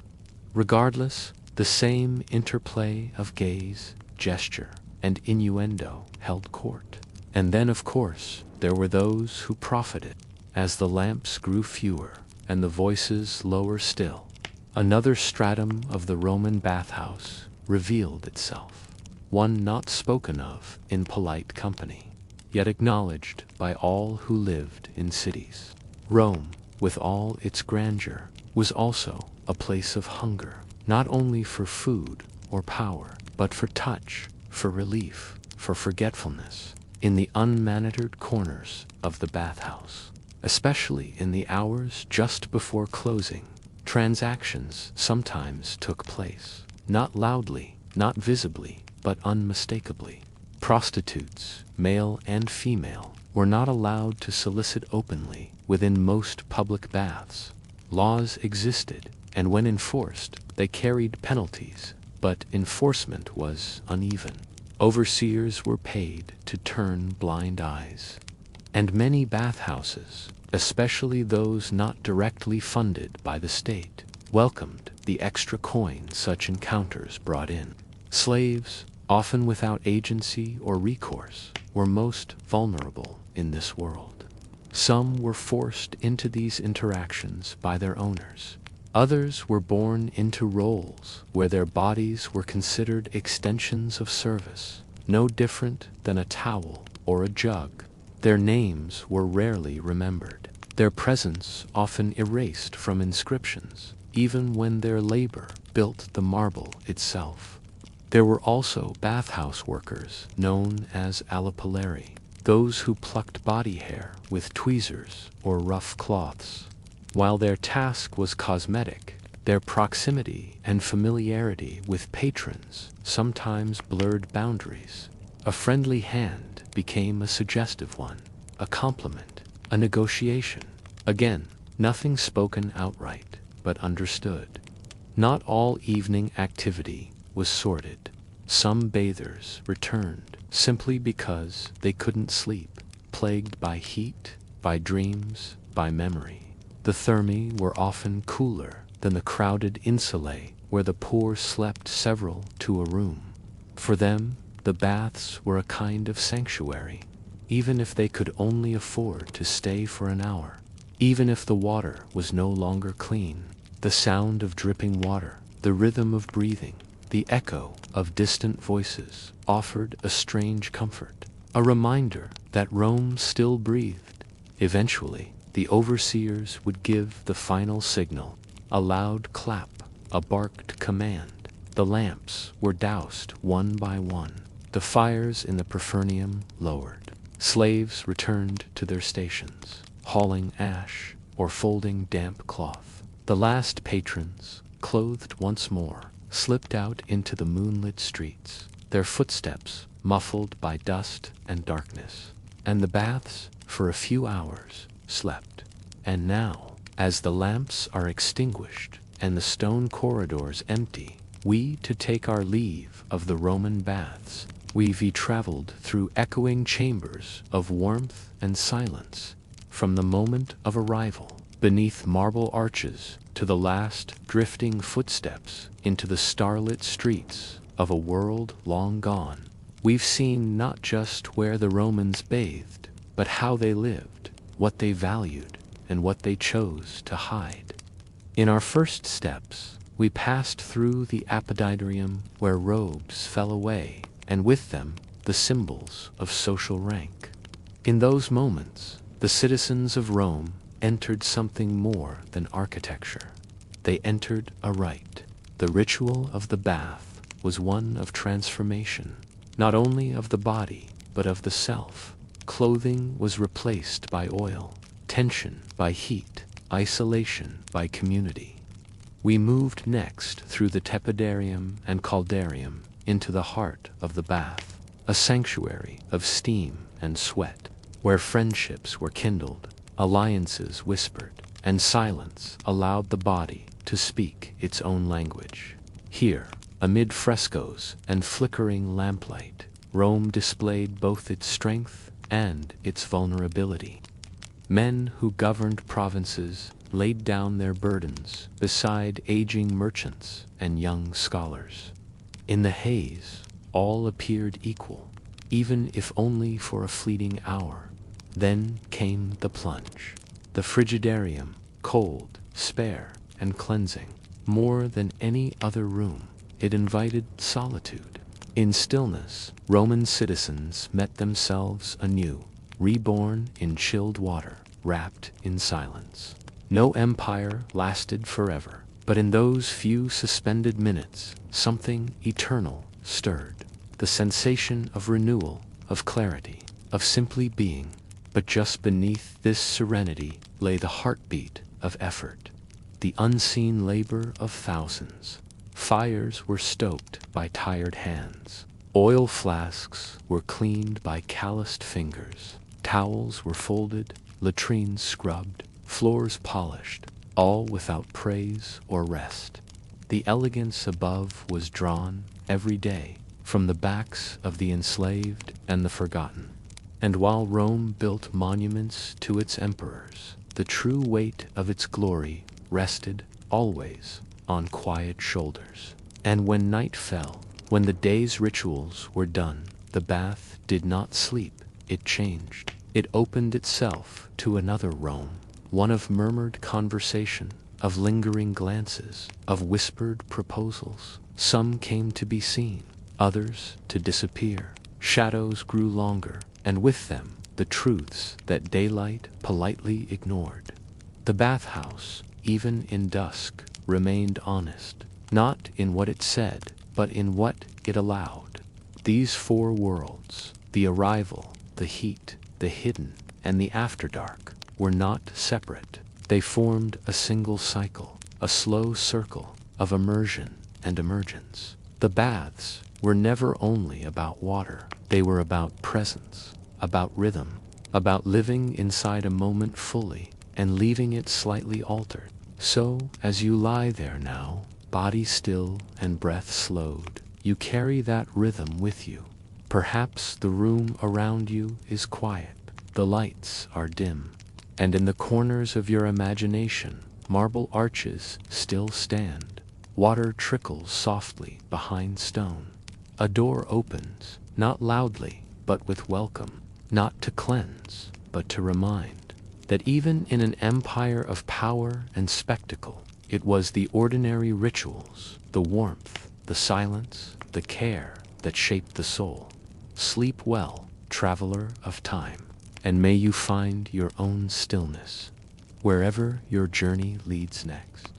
Regardless, the same interplay of gaze, gesture, and innuendo held court. And then, of course, there were those who profited. As the lamps grew fewer and the voices lower still, another stratum of the Roman bathhouse revealed itself, one not spoken of in polite company, yet acknowledged by all who lived in cities. Rome, with all its grandeur, was also a place of hunger, not only for food or power, but for touch, for relief, for forgetfulness, in the unmonitored corners of the bathhouse. Especially in the hours just before closing, transactions sometimes took place, not loudly, not visibly, but unmistakably. Prostitutes, male and female, were not allowed to solicit openly within most public baths. Laws existed, and when enforced, they carried penalties, but enforcement was uneven. Overseers were paid to turn blind eyes. And many bathhouses, especially those not directly funded by the state, welcomed the extra coin such encounters brought in. Slaves, often without agency or recourse, were most vulnerable in this world. Some were forced into these interactions by their owners. Others were born into roles where their bodies were considered extensions of service, no different than a towel or a jug. Their names were rarely remembered, their presence often erased from inscriptions, even when their labor built the marble itself. There were also bathhouse workers known as alipolari, those who plucked body hair with tweezers or rough cloths. While their task was cosmetic, their proximity and familiarity with patrons sometimes blurred boundaries. A friendly hand became a suggestive one, a compliment, a negotiation. Again, nothing spoken outright, but understood. Not all evening activity was sordid. Some bathers returned simply because they couldn't sleep, plagued by heat, by dreams, by memory. The thermi were often cooler than the crowded insulae where the poor slept several to a room. For them, the baths were a kind of sanctuary, even if they could only afford to stay for an hour. Even if the water was no longer clean, the sound of dripping water, the rhythm of breathing, the echo of distant voices offered a strange comfort, a reminder that Rome still breathed. Eventually, the overseers would give the final signal, a loud clap, a barked command. The lamps were doused one by one. The fires in the Prefernium lowered. Slaves returned to their stations, hauling ash or folding damp cloth. The last patrons, clothed once more, slipped out into the moonlit streets, their footsteps muffled by dust and darkness. And the baths, for a few hours, slept. And now, as the lamps are extinguished and the stone corridors empty, we to take our leave of the Roman baths. We've traveled through echoing chambers of warmth and silence, from the moment of arrival, beneath marble arches, to the last drifting footsteps into the starlit streets of a world long gone. We've seen not just where the Romans bathed, but how they lived, what they valued, and what they chose to hide. In our first steps, we passed through the Apoditorium where robes fell away, and with them the symbols of social rank. In those moments, the citizens of Rome entered something more than architecture. They entered a rite. The ritual of the bath was one of transformation, not only of the body, but of the self. Clothing was replaced by oil, tension by heat, isolation by community. We moved next through the tepidarium and caldarium into the heart of the bath, a sanctuary of steam and sweat, where friendships were kindled, alliances whispered, and silence allowed the body to speak its own language. Here, Amid frescoes and flickering lamplight, Rome displayed both its strength and its vulnerability. Men who governed provinces laid down their burdens beside aging merchants and young scholars. In the haze, all appeared equal, even if only for a fleeting hour. Then came the plunge. The frigidarium, cold, spare, and cleansing. More than any other room, it invited solitude. In stillness, Roman citizens met themselves anew, reborn in chilled water, wrapped in silence. No empire lasted forever, but in those few suspended minutes, something eternal stirred. The sensation of renewal, of clarity, of simply being. But just beneath this serenity lay the heartbeat of effort, the unseen labor of thousands. Fires were stoked by tired hands. Oil flasks were cleaned by calloused fingers. Towels were folded, latrines scrubbed, floors polished, all without praise or rest. The elegance above was drawn, every day, from the backs of the enslaved and the forgotten. And while Rome built monuments to its emperors, the true weight of its glory rested, always, on quiet shoulders. And when night fell, when the day's rituals were done, the bath did not sleep, it changed. It opened itself to another Rome, one of murmured conversation, of lingering glances, of whispered proposals. Some came to be seen, others to disappear. Shadows grew longer, and with them the truths that daylight politely ignored. The bathhouse, even in dusk, remained honest, not in what it said, but in what it allowed. These four worlds, the arrival, the heat, the hidden, and the afterdark, were not separate. They formed a single cycle, a slow circle of immersion and emergence. The baths were never only about water, they were about presence, about rhythm, about living inside a moment fully and leaving it slightly altered. So, as you lie there now, body still and breath slowed, you carry that rhythm with you. Perhaps the room around you is quiet, the lights are dim, and in the corners of your imagination, marble arches still stand. Water trickles softly behind stone. A door opens, not loudly, but with welcome, not to cleanse, but to remind that even in an empire of power and spectacle, it was the ordinary rituals, the warmth, the silence, the care that shaped the soul. Sleep well, traveler of time, and may you find your own stillness wherever your journey leads next.